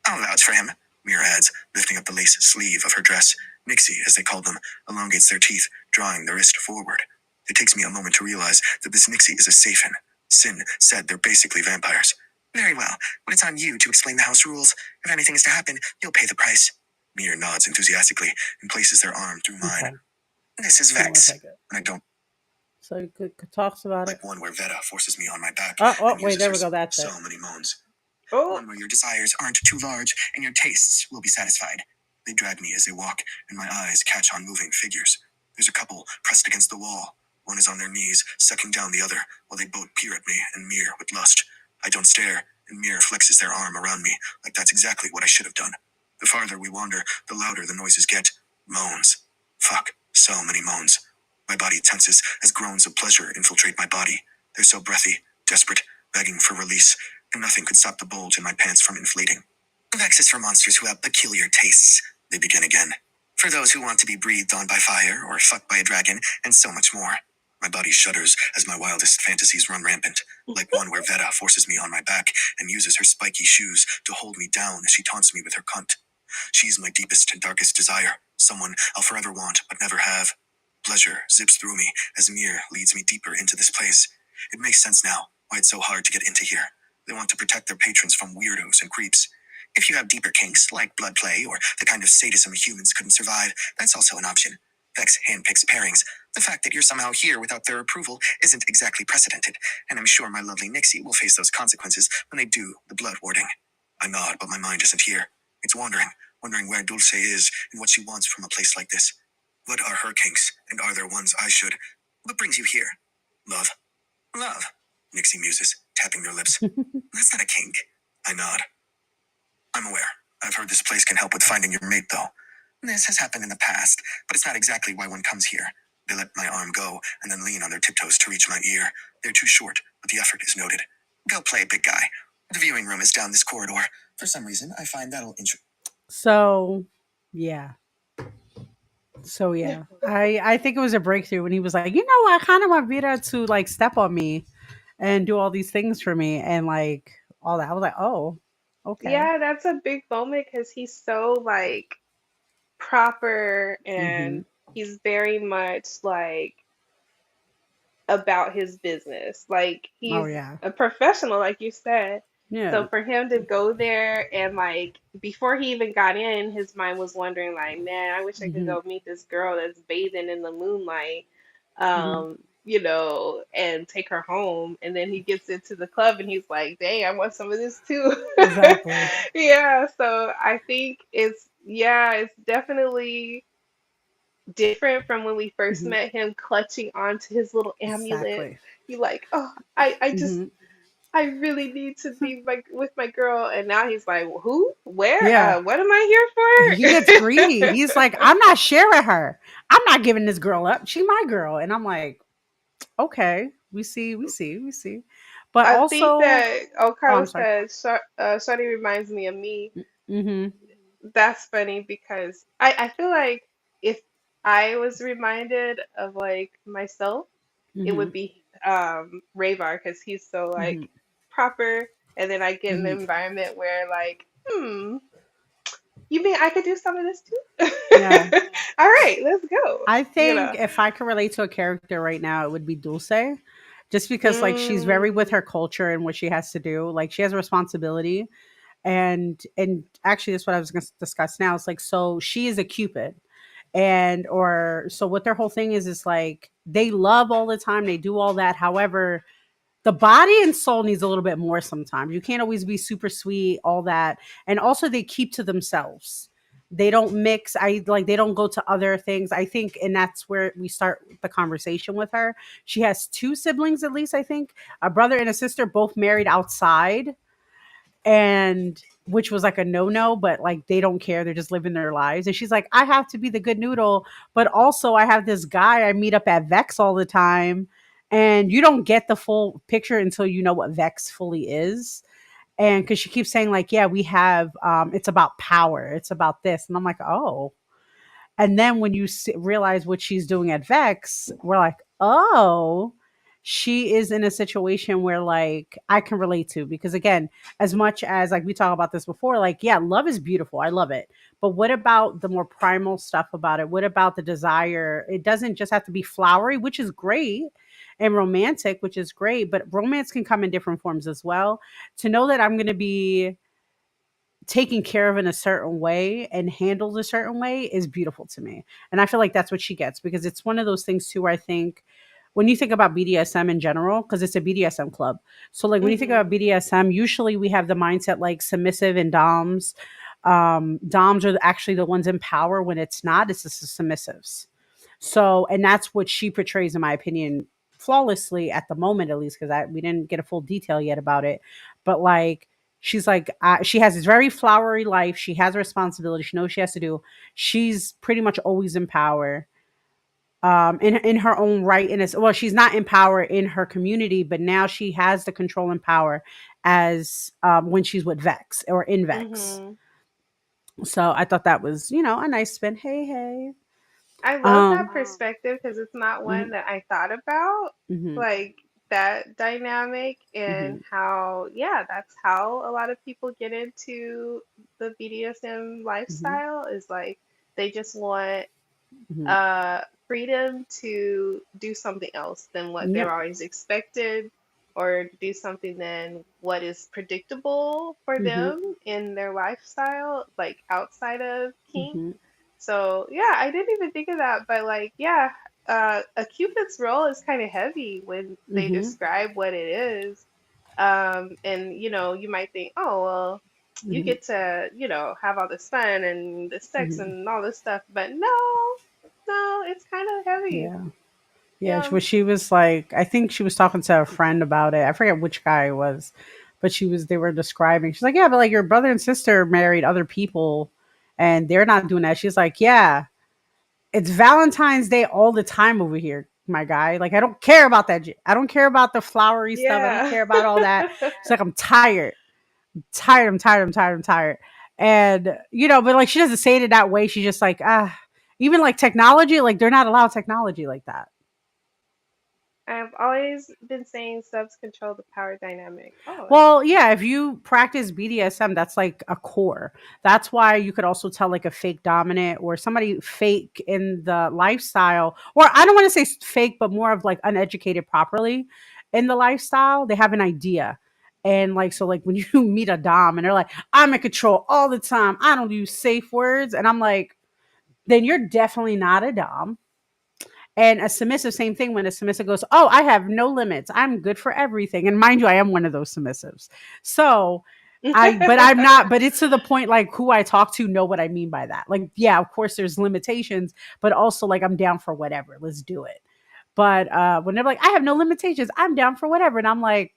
I'll vouch for him, Mir adds, lifting up the lace sleeve of her dress. Nixie, as they call them, elongates their teeth, drawing the wrist forward. It takes me a moment to realize that this Nixie is a Saphin. Sin said they're basically vampires. Very well, but it's on you to explain the house rules. If anything is to happen, you'll pay the price. Mir nods enthusiastically and places their arm through mine. Okay. This is Give me one Vex. second. And I don't So he talks about it. like one where Veta forces me on my back Oh, and wait, uses there her we go. That's it. so many moans. Oh. One where your desires aren't too large and your tastes will be satisfied. They drag me as they walk, and my eyes catch on moving figures. There's a couple pressed against the wall. One is on their knees, sucking down the other, while they both peer at me and Mir with lust. I don't stare, and Mir flexes their arm around me, like that's exactly what I should have done. The farther we wander, the louder the noises get. Moans. Fuck. So many moans. My body tenses as groans of pleasure infiltrate my body. They're so breathy, desperate, begging for release, and nothing could stop the bulge in my pants from inflating. Vex is for monsters who have peculiar tastes. They begin again. For those who want to be breathed on by fire or fucked by a dragon, and so much more. My body shudders as my wildest fantasies run rampant, like one where Veta forces me on my back and uses her spiky shoes to hold me down as she taunts me with her cunt. She's my deepest and darkest desire, someone I'll forever want but never have. Pleasure zips through me as Mir leads me deeper into this place. It makes sense now why it's so hard to get into here. They want to protect their patrons from weirdos and creeps. If you have deeper kinks, like blood play or the kind of sadism humans couldn't survive, that's also an option. Vex handpicks pairings. The fact that you're somehow here without their approval isn't exactly precedented, and I'm sure my lovely Nixie will face those consequences when they do the blood warding. I nod, but my mind isn't here. It's wondering where Dulce is and what she wants from a place like this. What are her kinks, and are there ones I should? What brings you here? Love. Love, Nixie muses, tapping their lips. That's not a kink. I nod. I'm aware. I've heard this place can help with finding your mate, though. This has happened in the past, but it's not exactly why one comes here. They let my arm go and then lean on their tiptoes to reach my ear. They're too short, but the effort is noted. Go play, big guy. The viewing room is down this corridor. For some reason, I find that'll So, yeah. So yeah, I think it was a breakthrough when he was like, I kind of want Vita to like step on me and do all these things for me and like all that. I was like, oh, okay. Yeah, that's a big moment because he's so like proper Hmm. and he's very much like about his business. Like Oh he's yeah, a professional, like you said. So yeah. for him to go there and like before he even got in, his mind was wondering like, man, I wish I could Hmm. go meet this girl that's bathing in the moonlight, Hmm. and take her home. And then he gets into the club and he's like, dang, I want some of this too. Exactly. Yeah, so I think it's definitely different from when we first Hmm. met him clutching onto his little amulet. Exactly. You like, oh, I just Hmm. I really need to be with my girl, and now he's like, well, who, where, Yeah, what am I he here gets for? greedy. He's like, I'm not sharing her. I'm not giving this girl up. She my girl, and I'm like, okay, we see. But I think also, that oh, I'm Carlos sorry. said, Shorty reminds me of me. Hmm. That's funny because I feel like if I was reminded of like myself, it Hmm. would be Ravar because he's so like Hmm. proper, and then I get in an Hmm. environment where like, you mean I could do some of this too? Yeah. All right, let's go. I You think know. if I could relate to a character right now, it would be Dulce. Just because like she's very with Mm, her culture and what she has to do. Like she has a responsibility. And actually that's what I was gonna discuss now. It's like so she is a Cupid. And or so what their whole thing is like they love all the time, they do all that. However, the body and soul needs a little bit more sometimes. You can't always be super sweet, all that. And also they keep to themselves. They don't mix. I like they don't go to other things. I think and that's where we start the conversation with her. She has two siblings at least, I think. A brother and a sister both married outside and which was like a no-no, but like they don't care, they're just living their lives. And she's like, I have to be the good noodle, but also I have this guy I meet up at Vex all the time, and you don't get the full picture until you know what Vex fully is. And because she keeps saying like, yeah, we have it's about power, it's about this, and I'm like, oh. And then when you realize what she's doing at Vex, we're like, oh, she is in a situation where like I can relate to because again, as much as like we talked about this before, like yeah, love is beautiful. I love it. But what about the more primal stuff about it? What about the desire? It doesn't just have to be flowery, which is great, and romantic, which is great, but romance can come in different forms as well. To know that I'm going to be taken care of in a certain way and handled a certain way is beautiful to me. And I feel like that's what she gets because it's one of those things too where I think when you think about BDSM in general, because it's a BDSM club. So like when you think mm-hmm. about BDSM, usually we have the mindset like submissive and DOMs. DOMs are actually the ones in power when it's not, it's the submissives. So, and that's what she portrays, in my opinion, flawlessly at the moment, at least, because we didn't get a full detail yet about it. But like, she's like, she has this very flowery life. She has a responsibility. She knows she has to do. She's pretty much always in power. in her own right. In a, well, she's not in power in her community, but now she has the control and power as when she's with Vex or in Vex. Mhm. So I thought that was, a nice spin. Hey, hey. I love Um, that perspective because it's not one mhm, that I thought about, mhm, like that dynamic and mhm, how, yeah, that's how a lot of people get into the BDSM mhm, lifestyle is like they just want mhm. freedom to do something else than what they're Yep. always expected, or do something than what is predictable for Mhm, them in their lifestyle, like outside of kink. mhm, So yeah, I didn't even think of that, but like yeah, a Cupid's role is kind of heavy when they mhm, describe what it is. And you might think, oh well, you mhm, get to, have all this fun and the sex mhm. and all this stuff, but no, no, it's kind of heavy. Yeah. Yeah, Yeah, she was like, I think she was talking to a friend about it. I forget which guy it was, but they were describing. She's like, yeah, but like your brother and sister married other people, and they're not doing that. She's like, yeah, it's Valentine's Day all the time over here, my guy. Like, I don't care about that. I don't care about the flowery stuff. I don't yeah. care about all that. She's like, I'm tired, tired. I'm tired. I'm tired. I'm tired. And but like she doesn't say it that way. She's just like, even like technology, like they're not allowed technology like that. I've always been saying subs control the power dynamic. Oh, that's Well, cool. yeah, if you practice BDSM, that's like a core. That's why you could also tell like a fake dominant or somebody fake in the lifestyle, or I don't want to say fake, but more of like uneducated properly in the lifestyle. They have an idea. And like, so like when you meet a Dom and they're like, I'm in control all the time, I don't use safe words. And I'm like, then you're definitely not a Dom. And a submissive, same thing. When a submissive goes, oh, I have no limits. I'm good for everything. And mind you, I am one of those submissives. So but I'm not, but it's to the point like who I talk to know what I mean by that. Like, yeah, of course there's limitations, but also like I'm down for whatever. Let's do it. But when they're like, I have no limitations, I'm down for whatever. And I'm like,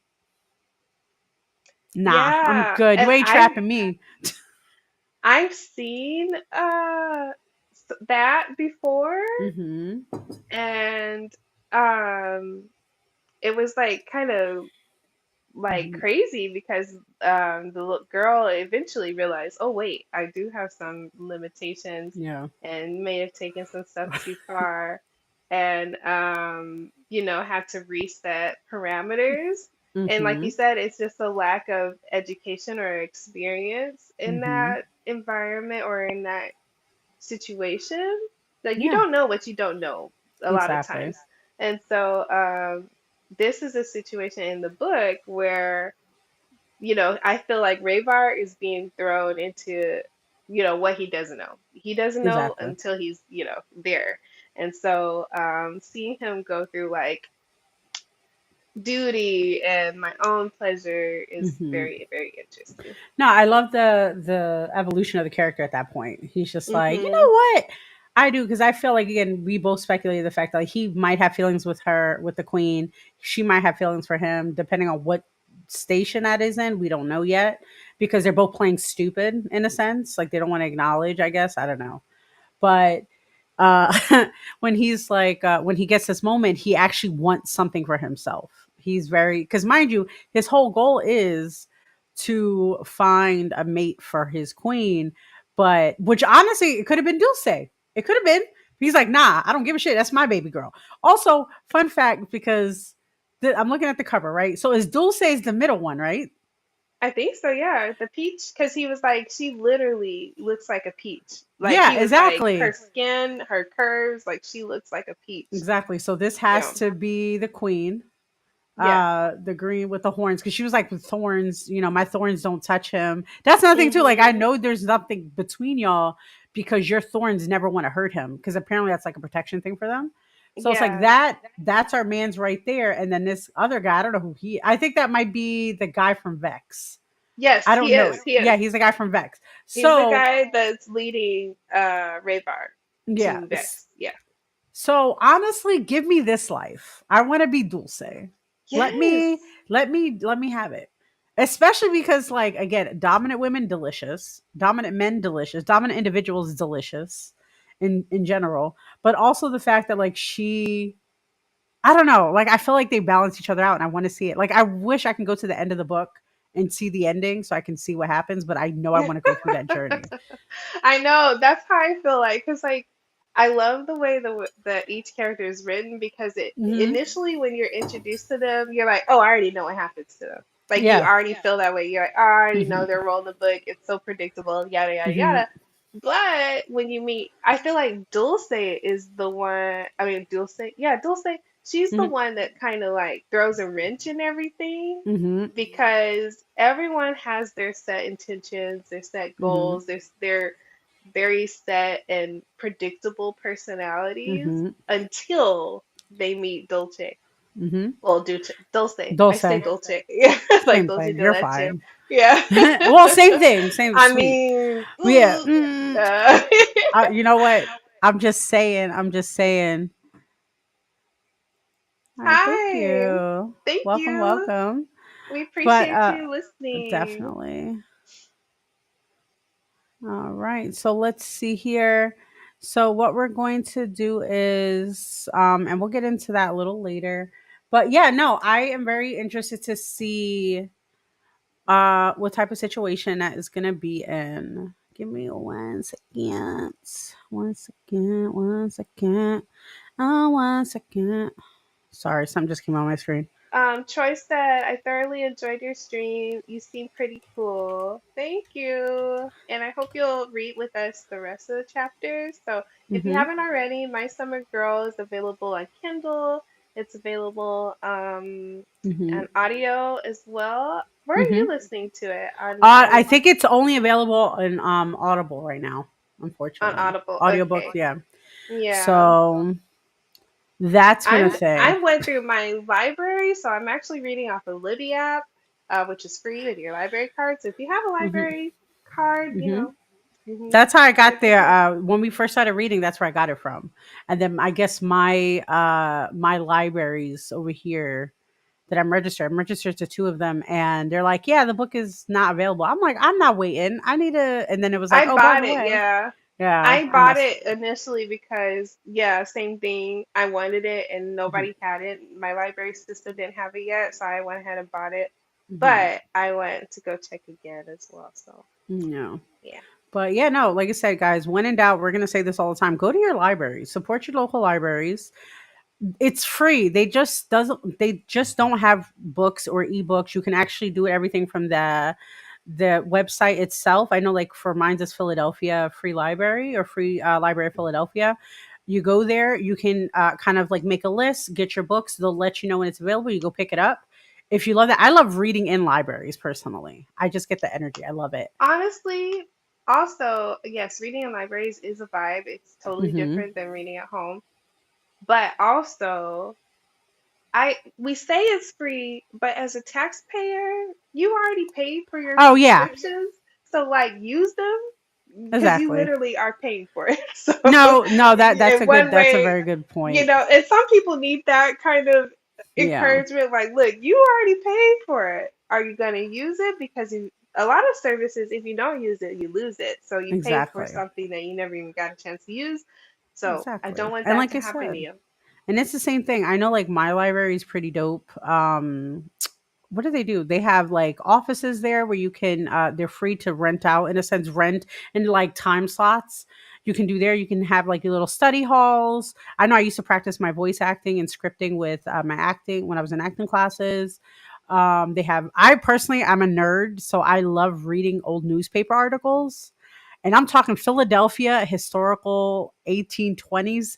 nah, I'm Yeah, good. You and ain't trapping me. I've seen that before, Mm-hmm. and um it was like kind of like Mm-hmm. crazy because the little girl eventually realized, oh wait, I do have some limitations, Yeah. and may have taken some stuff too far, and had to reset parameters. And like Mm-hmm. you said, it's just a lack of education or experience in Mm-hmm. that environment or in that situation. Like you Yeah, don't know what you don't know a lot of exactly. times. And so this is a situation in the book where, I feel like Rayvar is being thrown into, what he doesn't know. He doesn't know Exactly. until he's, there. And so seeing him go through like duty and my own pleasure is Mm-hmm. very, very interesting. No, I love the evolution of the character at that point. He's just like, you Mm-hmm. know what? I do because I feel like again we both speculated the fact that like, he might have feelings with her with the queen. She might have feelings for him, depending on what station that is in. We don't know yet because they're both playing stupid in a sense. Like they don't want to acknowledge. I guess I don't know, but when he's like when he gets this moment, he actually wants something for himself. He's very because mind you, his whole goal is to find a mate for his queen, but which honestly it could have been Dulce. It could have been. He's like, nah, I don't give a shit. That's my baby girl. Also, fun fact because I'm looking at the cover, right? So is Dulce is the middle one, right? I think so, yeah. The peach, because he was like, she literally looks like a peach. Like Yeah, he was like, her exactly. skin, her curves, like she looks like a peach. Exactly. So this has Yeah, to be the queen, yeah. the green with the horns, because she was like, with thorns, my thorns don't touch him. That's another thing too, like I Mm-hmm. know there's nothing between y'all because your thorns never want to hurt him, because apparently that's like a protection thing for them. So it's like Yeah. that's our man's right there. And then this other guy, I don't know who I think that might be the guy from Vex. Yes, I he don't know. is. He Yeah, is. he's the guy from Vex. He's the So guy that's leading Raybar yeah. to Vex. Yeah. So honestly, give me this life. I want to be Dulce. Let me Yes. let me have it. Especially because like again, dominant women delicious, dominant men delicious, dominant individuals delicious in general, but also the fact that like she, I don't know, like I feel like they balance each other out and I want to see it. Like I wish I can go to the end of the book and see the ending so I can see what happens, but I know I want to go through that journey. I know that's how I feel like because like I love the way the each character is written because it Mhm. initially when you're introduced to them you're like oh I already know what happens to them like you Yeah. already feel that way you're like oh, I already know Mhm. their role in the book it's so predictable yada yada Mhm. yada but when you meet I feel like Dulce is the one I mean Dulce yeah Dulce she's the Mhm. one that kind of like throws a wrench in everything Mhm. because everyone has their set intentions, their set Mhm. goals, their very set and predictable personalities Mhm. until they meet Dolce. Mhm. Well, Dulce. I say Dulce. Dolce. Yeah, like Same Dolce thing. de You're leche. fine. Yeah. Well, same thing. Same I sweet. mean, Yeah. uh, You know what? I'm just saying. I'm just saying. All right. Thank hi. you. Thank Welcome. you. Welcome. We But appreciate you listening. definitely. All right. So let's see here. So what we're going to do is, and we'll get into that a little later. But yeah, no, I am very interested to see what type of situation that is gonna be in. Give me 1 second. 1 second. 1 second. Oh, 1 second. Sorry, something just came on my screen. Troy said, I thoroughly enjoyed your stream. You seem pretty cool. Thank you. And I hope you'll read with us the rest of the chapters. So if you Mm-hmm. haven't already, My Summer Girl is available on Kindle. It's available Mm-hmm. on audio as well. Where are you Mm-hmm. listening to it? I think it's only available in Audible right now, On unfortunately. Audible. Audiobook, Okay. yeah. Yeah. So that's been a I thing. went through my library, so I'm actually reading off of Libby app, which is free with your library card. So if you have a Hmm. library card, Hmm. you That's how I can got get the there. book. When we first started reading, that's where I got it from. And then I guess my libraries over here that I'm registered to two of them, and they're like, "Yeah, the book is not available." I'm like, "I'm not waiting. I need to." And then it was like, I "Oh, by bought the it, way, yeah. yeah, I I bought messed." it initially because, yeah, same thing. I wanted it and Mhm, nobody had it. My library system didn't have it yet, so I went ahead and bought it. mhm. But I went to go check again as well. So, No. yeah. But yeah, no, like I said, guys, when in doubt, we're gonna say this all the time. Go to your libraries, support your local libraries. It's free. They just don't have books or ebooks. You can actually do everything from the website itself. I know, like for mine's is Philadelphia Free Library or Free Library of Philadelphia. You go there, you can kind of like make a list, get your books. They'll let you know when it's available. You go pick it up. If you love that, I love reading in libraries personally. I just get the energy. I love it. Honestly, also, yes, reading in libraries is a vibe. It's totally Hmm. different than reading at home. But also, I we say it's free, but as a taxpayer, you already paid for your Oh yeah, subscriptions. So like use them because you exactly. literally are paying for it. So No, no, that's in a good. one That's a way, very good point. and some people need that kind of Yeah, encouragement. Like, look, you already paid for it. Are you gonna use it? Because a lot of services, if you don't use it, you lose it. So you paid for exactly, something that you never even got a chance to use. So I don't exactly. want And that like to I happen to said, you. and it's the same thing. I know, like my library is pretty dope. What do they do? They have like offices there where you can. They're free to rent out, in a sense, rent in like time slots. You can do there. You can have like your little study halls. I know I used to practice my voice acting and scripting with my acting when I was in acting classes. They have. I personally, I'm a nerd, so I love reading old newspaper articles. And I'm talking Philadelphia historical 1820s.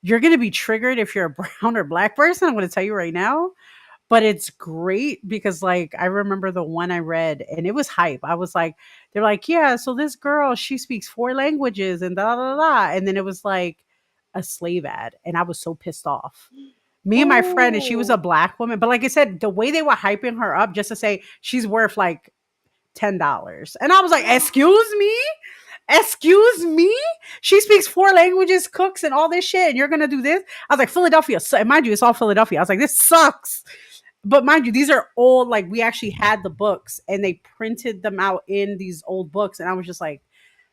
You're going to be triggered if you're a brown or black person. I'm going to tell you right now. But it's great because, like, I remember the one I read and it was hype. I was like, they're like, yeah, so this girl, she speaks 4 languages and da da da. And then it was like a slave ad. And I was so pissed off. Me and my friend, and she was a Ooh. black woman. But like I said, the way they were hyping her up just to say she's worth like $10. And I was like, excuse me? Excuse me? She speaks 4 languages, cooks, and all this shit, and you're gonna do this? I was like, Philadelphia, and mind you, it's all Philadelphia. I was like, this sucks. But mind you, these are old, like we actually had the books and they printed them out in these old books. And I was just like,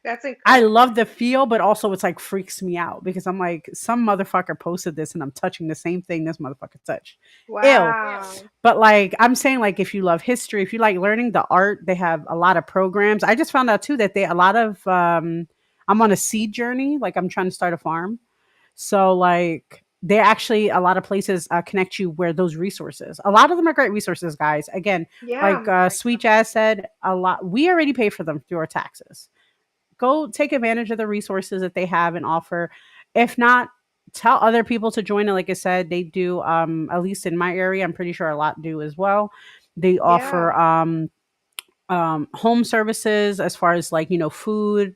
That's I love incredible. the feel, but also it's like freaks me out because I'm like, some motherfucker posted this and I'm touching the same thing this motherfucker touched. Ew. Wow. But like I'm saying, like if you love history, if you like learning the art, they have a lot of programs. I just found out too that they a lot of I'm on a seed journey, like I'm trying to start a farm. So like they actually a lot of places connect you where those resources. A lot of them are great resources, guys. Again, like Yeah. Sweet Jazz said, a lot we already pay for them through our taxes. Go take advantage of the resources that they have and offer. If not, tell other people to join it. Like I said, they do, at least in my area, I'm pretty sure a lot do as well. They offer Yeah. home services as far as like, food,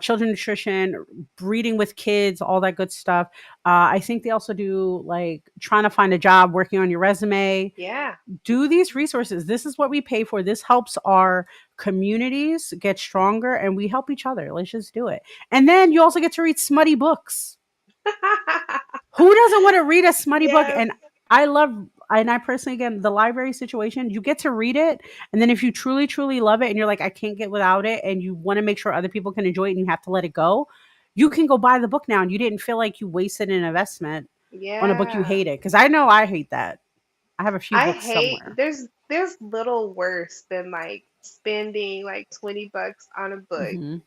children nutrition, breeding with kids, all that good stuff. I think they also do like trying to find a job, working on your resume. Yeah. Do these resources. This is what we pay for. This helps our communities get stronger and we help each other. Let's just do it. And then you also get to read smutty books. Who doesn't want to read a smutty book? Yes. And I love, and I personally, again, the library situation, you get to read it. And then if you truly, truly love it and you're like, I can't get without it, and you want to make sure other people can enjoy it and you have to let it go, you can go buy the book now and you didn't feel like you wasted an investment on a book you Yeah. hated. Because I know I hate that. I have a few I books hate somewhere. there's little worse than like spending like $20 on a book Hmm.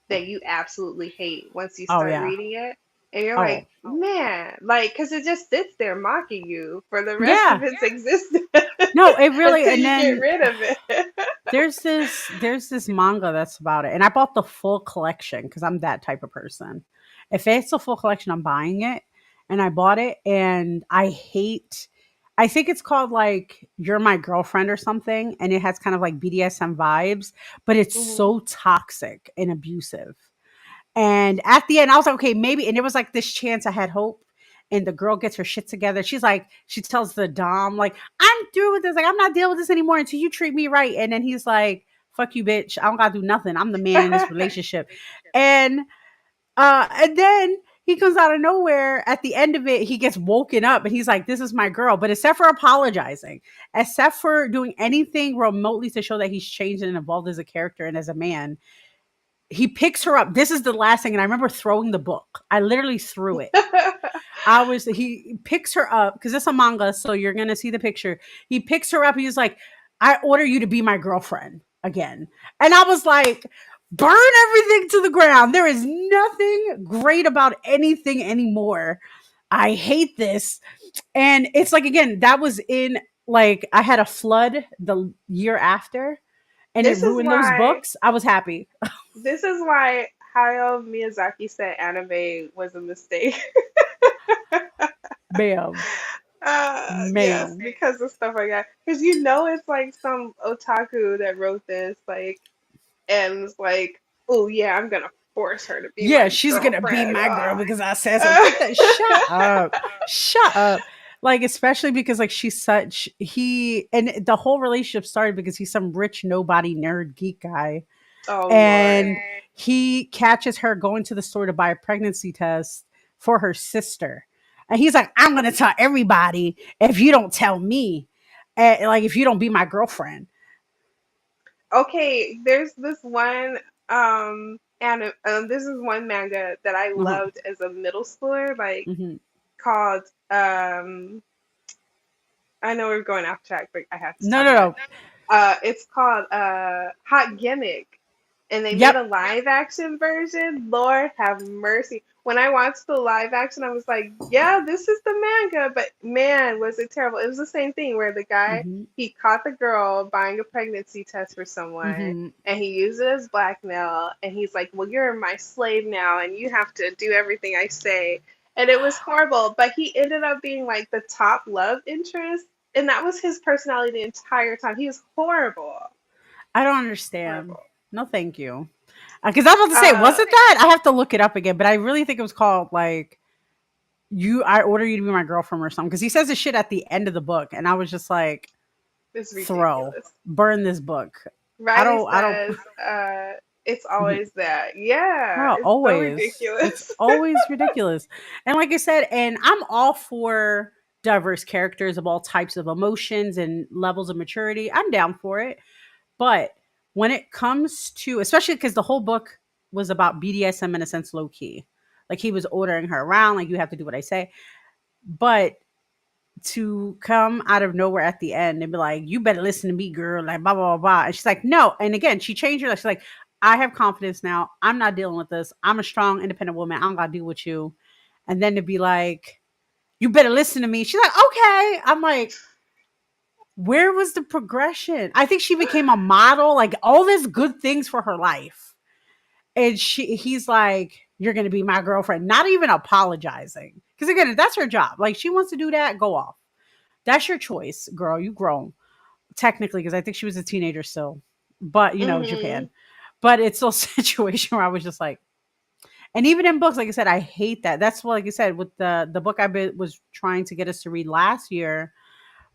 that you absolutely hate once you Oh, start yeah. reading it. And you're like, Oh, man, like, because it just sits there mocking you for the rest of yeah. its existence No, it really, until and you get then rid of it. there's this manga that's about it. And I bought the full collection because I'm that type of person. If it's a full collection, I'm buying it. And I bought it and I think it's called like You're My Girlfriend or something. And it has kind of like BDSM vibes, but it's Hmm. so toxic and abusive. And at the end, I was like, okay, maybe. And it was like this chance I had hope. And the girl gets her shit together. She's like, she tells the Dom, like, I'm through with this. Like, I'm not dealing with this anymore until you treat me right. And then he's like, fuck you, bitch. I don't gotta do nothing. I'm the man in this relationship. And and then he comes out of nowhere at the end of it, he gets woken up and he's like, this is my girl. But except for apologizing, except for doing anything remotely to show that he's changed and evolved as a character and as a man, he picks her up. This is the last thing. And I remember throwing the book. I literally threw it. He picks her up because it's a manga. So you're going to see the picture. He picks her up. He's like, I order you to be my girlfriend again. And I was like, burn everything to the ground. There is nothing great about anything anymore. I hate this. And it's like, again, that was in like, I had a flood the year after and it this is ruined those why books. I was happy. this is why Hayao Miyazaki said anime was a mistake. Ma'am. Yes, Ma'am. because of stuff like that. Because you know it's like some otaku that wrote this, like, and it's like, oh yeah, I'm gonna force her to be Yeah, my she's gonna be girlfriend. my girl because I said so. Uh, Get that shut up. Shut up. Like, especially because like she's such he and the whole relationship started because he's some rich nobody nerd geek guy. oh Lord. And he catches her going to the store to buy a pregnancy test for her sister. And he's like, I'm gonna tell everybody if you don't tell me. And like if you don't be my girlfriend. Okay, there's this one and this is one manga that I Uh-huh. loved as a middle schooler, like Hmm. called I know we're going off track, but I have to No, talk no, about it. no. It's called Hot Gimmick, and they made Yep. a live action version. Lord have mercy. When I watched the live action, I was like, yeah, this is the manga, but man, was it terrible. It was the same thing where the guy, Hmm. he caught the girl buying a pregnancy test for someone, Hmm. and he used it as blackmail, and he's like, well, you're my slave now, and you have to do everything I say. And it was horrible, but he ended up being like the top love interest, and that was his personality the entire time. He was horrible. I don't understand. Horrible. No, thank you. Because I was about to say, was Uh, it that? I have to look it up again, but I really think it was called like I order you to be my girlfriend or something. Because he says this shit at the end of the book, and I was just like, it's throw, ridiculous. burn this book. Riley I don't. says, it's always that. Yeah, Oh, it's so always. It's ridiculous. always ridiculous. And like I said, and I'm all for diverse characters of all types of emotions and levels of maturity. I'm down for it. But when it comes to, especially because the whole book was about BDSM in a sense, low key. Like he was ordering her around, like you have to do what I say. But to come out of nowhere at the end and be like, "You better listen to me, girl," like blah blah blah blah. And she's like, "No." And again, she changed her. She's like, "I have confidence now. I'm not dealing with this. I'm a strong, independent woman. I don't gotta deal with you." And then to be like, "You better listen to me." She's like, "Okay." I'm like, where was the progression? I think she became a model, like all these good things for her life. And he's like, "You're gonna be my girlfriend," not even apologizing. Because again, if that's her job. Like she wants to do that, go off. That's your choice, girl. You grown. Technically, because I think she was a teenager still. But Mhm. Japan. But it's still a situation where I was just like, and even in books, like I said, I hate that. That's what, like I said, with the book was trying to get us to read last year.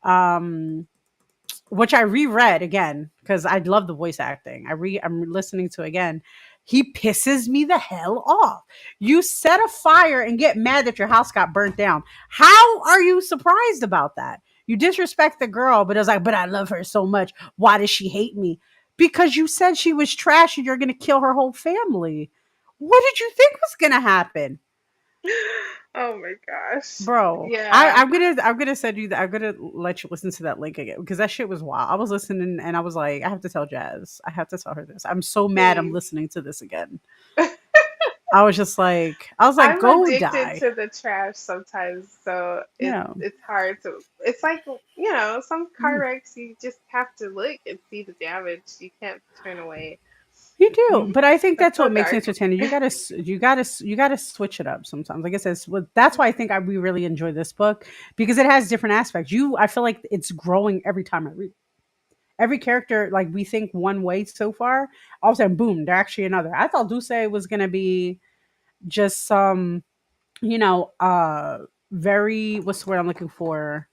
Um, which I reread again because I love the voice acting. I'm listening to it again. He pisses me the hell off. You set a fire and get mad that your house got burnt down. How are you surprised about that? You disrespect the girl, but it's like, but I love her so much. Why does she hate me? Because you said she was trash and you're gonna kill her whole family. What did you think was gonna happen? Oh my gosh. Bro, Yeah. I'm gonna send you that. I'm gonna let you listen to that link again because that shit was wild. I was listening and I was like, I have to tell Jazz. I have to tell her this. I'm so mad I'm Please. listening to this again. I was like, I'm go addicted die. to the trash sometimes, so Yeah. it's hard to. It's like some car Mm. wrecks. You just have to look and see the damage. You can't turn away. You do, Mm, but I think that's that's so what makes it dark. entertaining. You gotta switch it up sometimes. Like I said, that's why I think we really enjoy this book because it has different aspects. I feel like it's growing every time I read. Every character, like we think one way so far, all of a sudden, boom, they're actually another. I thought Duce was gonna be just some, you know, very what's the word I'm looking for?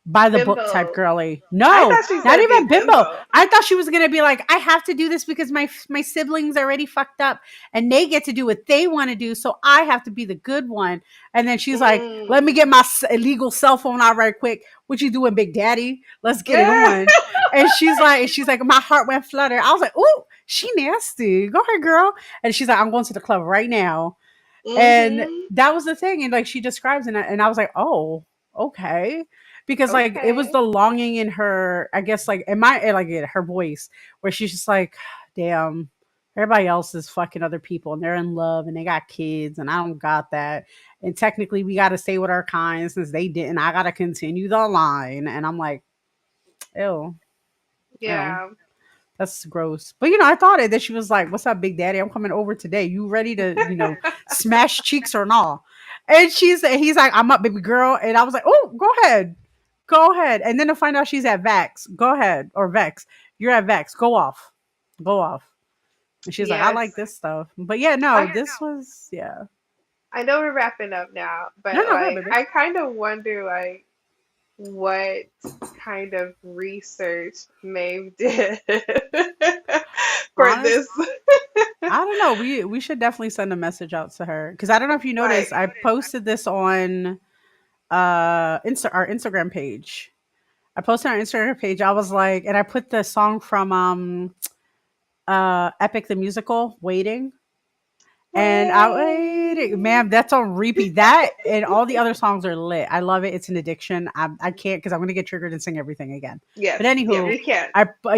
By the book type Bimbo. girly. I No, thought she's not gonna even be bimbo. bimbo. I thought she was gonna be like, I have to do this because my siblings are already fucked up and they get to do what they want to do, so I have to be the good one. And then she's like, let me Mm. get my illegal cell phone out right quick. What you doing, Big Daddy? Let's get it Yeah. on. And she's like, my heart went flutter. I was like, ooh, she nasty. Go ahead, girl. And she's like, I'm going to the club right now. And Mhm. that was the thing. And like she describes it, and I was like, oh, okay. Because like it was Okay. the longing in her, I guess, like in her voice, where she's just like, damn, everybody else is fucking other people and they're in love and they got kids and I don't got that. And technically we gotta stay with our kind since they didn't. I gotta continue the line. And I'm like, ew, ew. Yeah. That's gross. But I thought it that she was like, "What's up, Big Daddy? I'm coming over today. You ready to, smash cheeks or not?" And he's like, "I'm up, baby girl." And I was like, "Oh, go ahead, go ahead." And then to find out she's at Vax, go ahead, or Vex, you're at Vex. Go off, go off. And she's like, "I like Yes. this stuff." But yeah, no, I this was yeah. I know we're wrapping up now, No, but no, go like ahead, baby. I kind of wonder like what kind of research Maeve did for Honest, this. I don't know. We should definitely send a message out to her because I don't know if you Like, noticed. I posted this on our Instagram page. I posted on our Instagram page. I was like, and I put the song from Epic the Musical, Waiting. And I waiting, wait. ma'am, that's on repeat. That and all the other songs are lit. I love it. It's an addiction. I can't because I'm gonna get triggered and sing everything again. But Yes, yeah, anywho, we can.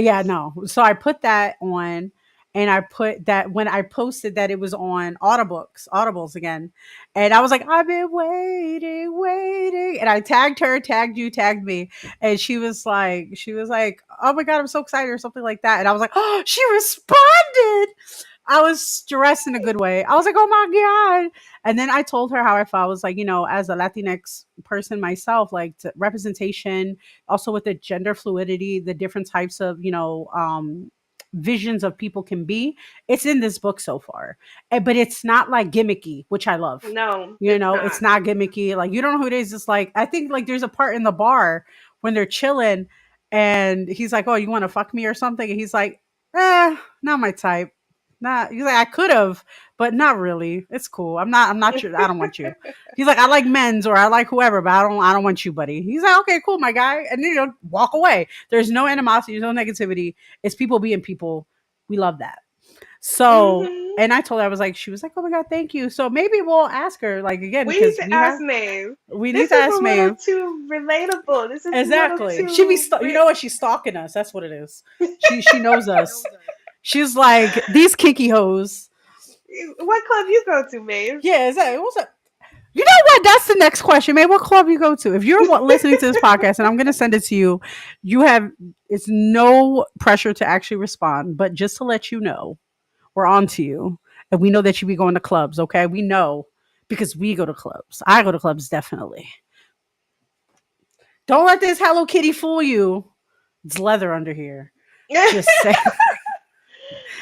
yeah, no. So I put that on, and I put that when I posted that it was on Audibles again, and I was like, I've been waiting, waiting, and I tagged her, tagged you, tagged me, and she was like, oh my god, I'm so excited or something like that, and I was like, oh, she responded. I was stressed in a good way. I was like, oh my God. And then I told her how I felt. I was like, as a Latinx person myself, like representation, also with the gender fluidity, the different types of, visions of people can be. It's in this book so far. But it's not like gimmicky, which I love. No, it's It's not. not gimmicky. Like, you don't know who it is. It's like, I think like there's a part in the bar when they're chilling and he's like, oh, you want to fuck me or something? And he's like, not my type. Not he's like, I could have, but not really. It's cool. I'm not your I don't want you. He's like, I like men's or I like whoever, but I don't want you, buddy. He's like, okay, cool, my guy. And then walk away. There's no animosity, there's no negativity. It's people being people. We love that. So, Hmm. and I told her, I was like, she was like, oh my God, thank you. So maybe we'll ask her like again, We need because to ask Maeve. we need This to is a ask little Maeve. too relatable. This is a little Exactly. She be, too you know what? She's stalking us. That's what it is. She knows us. She's like, these kinky hoes. What club you go to, Maeve? Yeah, exactly. What's up? You know what? That's the next question, man. What club you go to? If you're listening to this podcast, and I'm going to send it to you, you have it's no pressure to actually respond, but just to let you know, we're on to you, and we know that you be going to clubs. Okay, we know because we go to clubs. I go to clubs definitely. Don't let this Hello Kitty fool you. It's leather under here. Just say.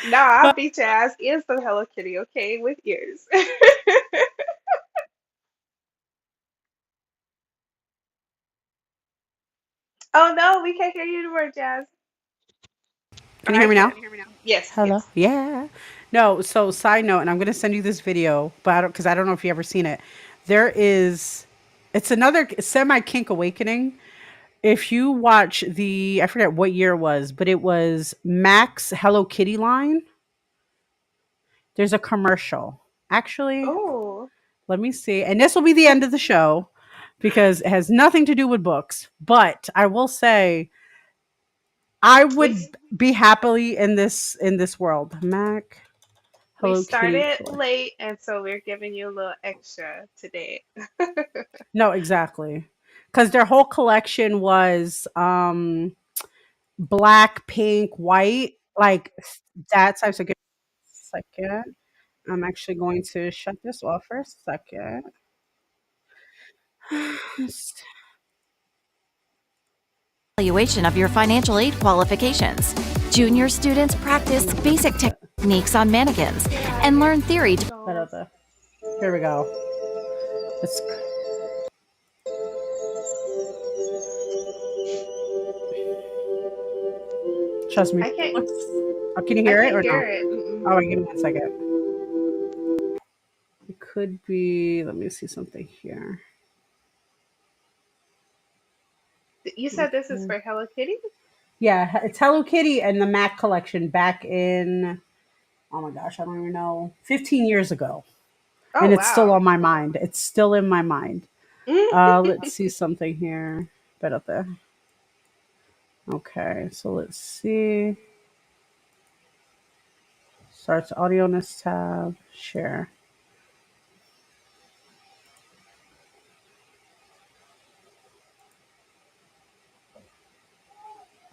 Nah, I'll But beat your ass in some Hello Kitty, okay, with ears. Oh no, we can't hear you anymore, Jazz. can you I hear me now? can. Yes, Hello. yes. Yeah. No. So side note, and I'm gonna send you this video, but because I don't know if you ever seen it. There is. It's another semi kink awakening. If you watch I forget what year it was, but it was Max Hello Kitty line. There's a commercial. Actually, Oh, let me see. And this will be the end of the show because it has nothing to do with books. But I will say I we would be happily in this world. Mac we Hello Kitty started color. late, and so we're giving you a little extra today. No, exactly. Because their whole collection was black, pink, white, like that types of good. Second. I'm actually going to shut this off for a second. Evaluation of your financial aid qualifications. Junior students practice basic techniques on mannequins Get out of and here, learn theory to Right Jules. out there. Here we go. It's, trust me. I can't. Oh, can you I hear it can't or no? hear it. Mm-mm. Oh, wait, give me 1 second. It could be. Let me see something here. You said this is Okay. for Hello Kitty? Yeah, it's Hello Kitty and the Mac collection back in. Oh my gosh, I don't even know. 15 years ago, Oh and it's still wow. on my mind. It's still in my mind. Let's see something here. Right up there. Okay, so let's see. Starts audio in this tab. Share.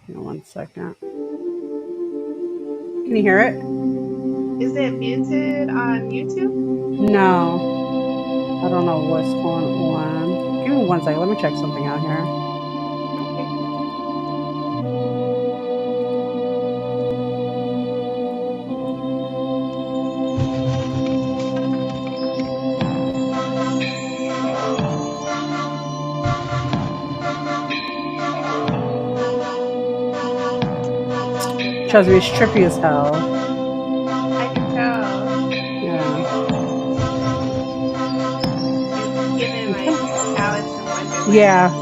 Hang on 1 second. Can you hear it? Is it muted on YouTube? No, I don't know what's going on. Give me 1 second. Let me check something out here. Okay. Trust me, it's trippy as hell. I can tell. Yeah. It's given I'm like trying- Alice in Wonderland. Yeah. I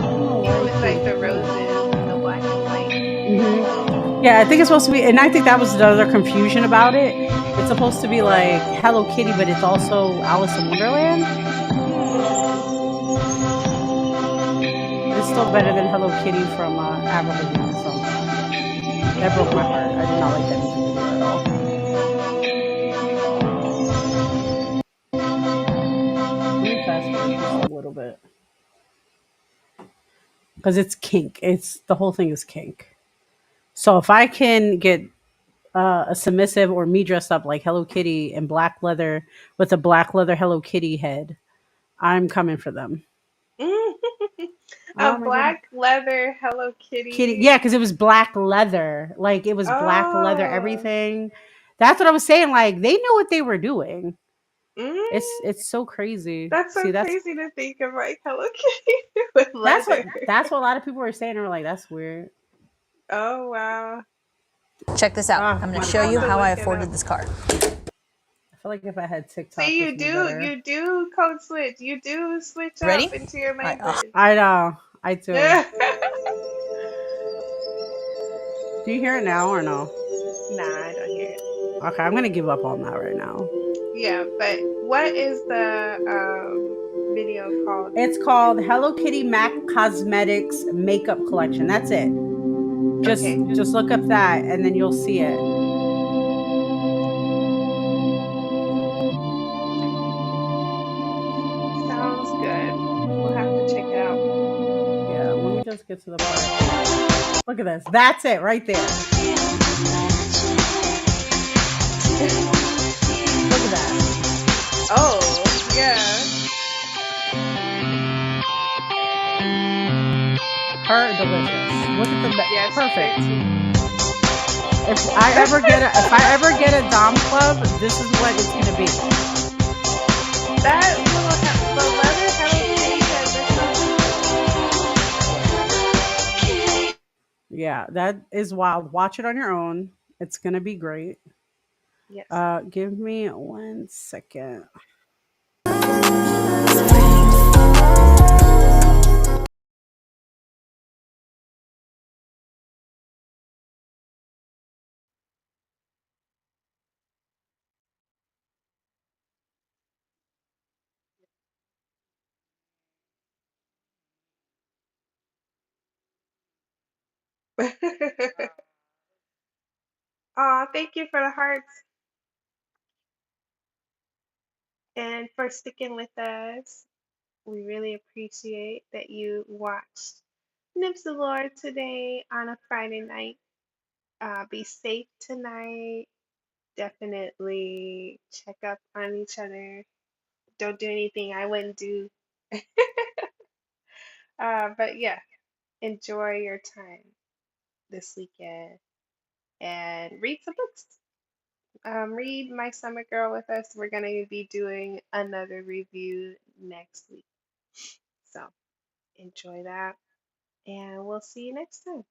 don't know why Even I with like can't the hear it. roses and the black and white. Yeah, I think it's supposed to be, and I think that was the other confusion about it. It's supposed to be like Hello Kitty, but it's also Alice in Wonderland. Hmm. But it's still better than Hello Kitty from Avril Lavigne. So that broke my heart. I did not like that music video at all. Let me fast forward just a little bit because it's kink. It's the whole thing is kink. So if I can get a submissive or me dressed up like Hello Kitty in black leather with a black leather Hello Kitty head, I'm coming for them. A Oh my goodness. black leather Hello Kitty. Kitty. Yeah, because it was black leather. Like it was black leather, Oh. everything. That's what I was saying. Like they knew what they were doing. Mm. It's so crazy. That's so See, crazy to think of like Hello Kitty with leather. that's what a lot of people were saying. They were like, that's weird. Oh wow. check this out. Ah, I'm going my to I'm show gonna you have to how look I it up. afforded this car. I feel like if I had TikTok, See, this would be better. you do code switch. You do switch Ready? up into your All right, language. I know. I do. I Do you hear it now or no? Nah, I don't hear it. Okay, I'm gonna give up on that right now. Yeah, but what is the video called It's again? called Hello Kitty MAC Cosmetics Makeup Collection. That's it. Just Okay, just look up that and then you'll see it. sounds good. We'll have to check it out. Yeah, let me just get to the part. Look at this. That's it right there. Look at that. Oh, yeah. Her delicious. Look at the Yes, very perfect. cute. If I ever get a Dom club, this is what it's gonna be. That little the leather Hello Kitty heads are so Yeah, that is wild. Watch it on your own. It's gonna be great. cute. Yes. Give me 1 second. Aw, thank you for the hearts and for sticking with us. We really appreciate that you watched Nymphs of Lore today on a Friday night. Be safe tonight. Definitely check up on each other. Don't do anything I wouldn't do. But yeah, enjoy your time this weekend and read some books. Read My Summer Girl with us. We're going to be doing another review next week. So enjoy that, and we'll see you next time.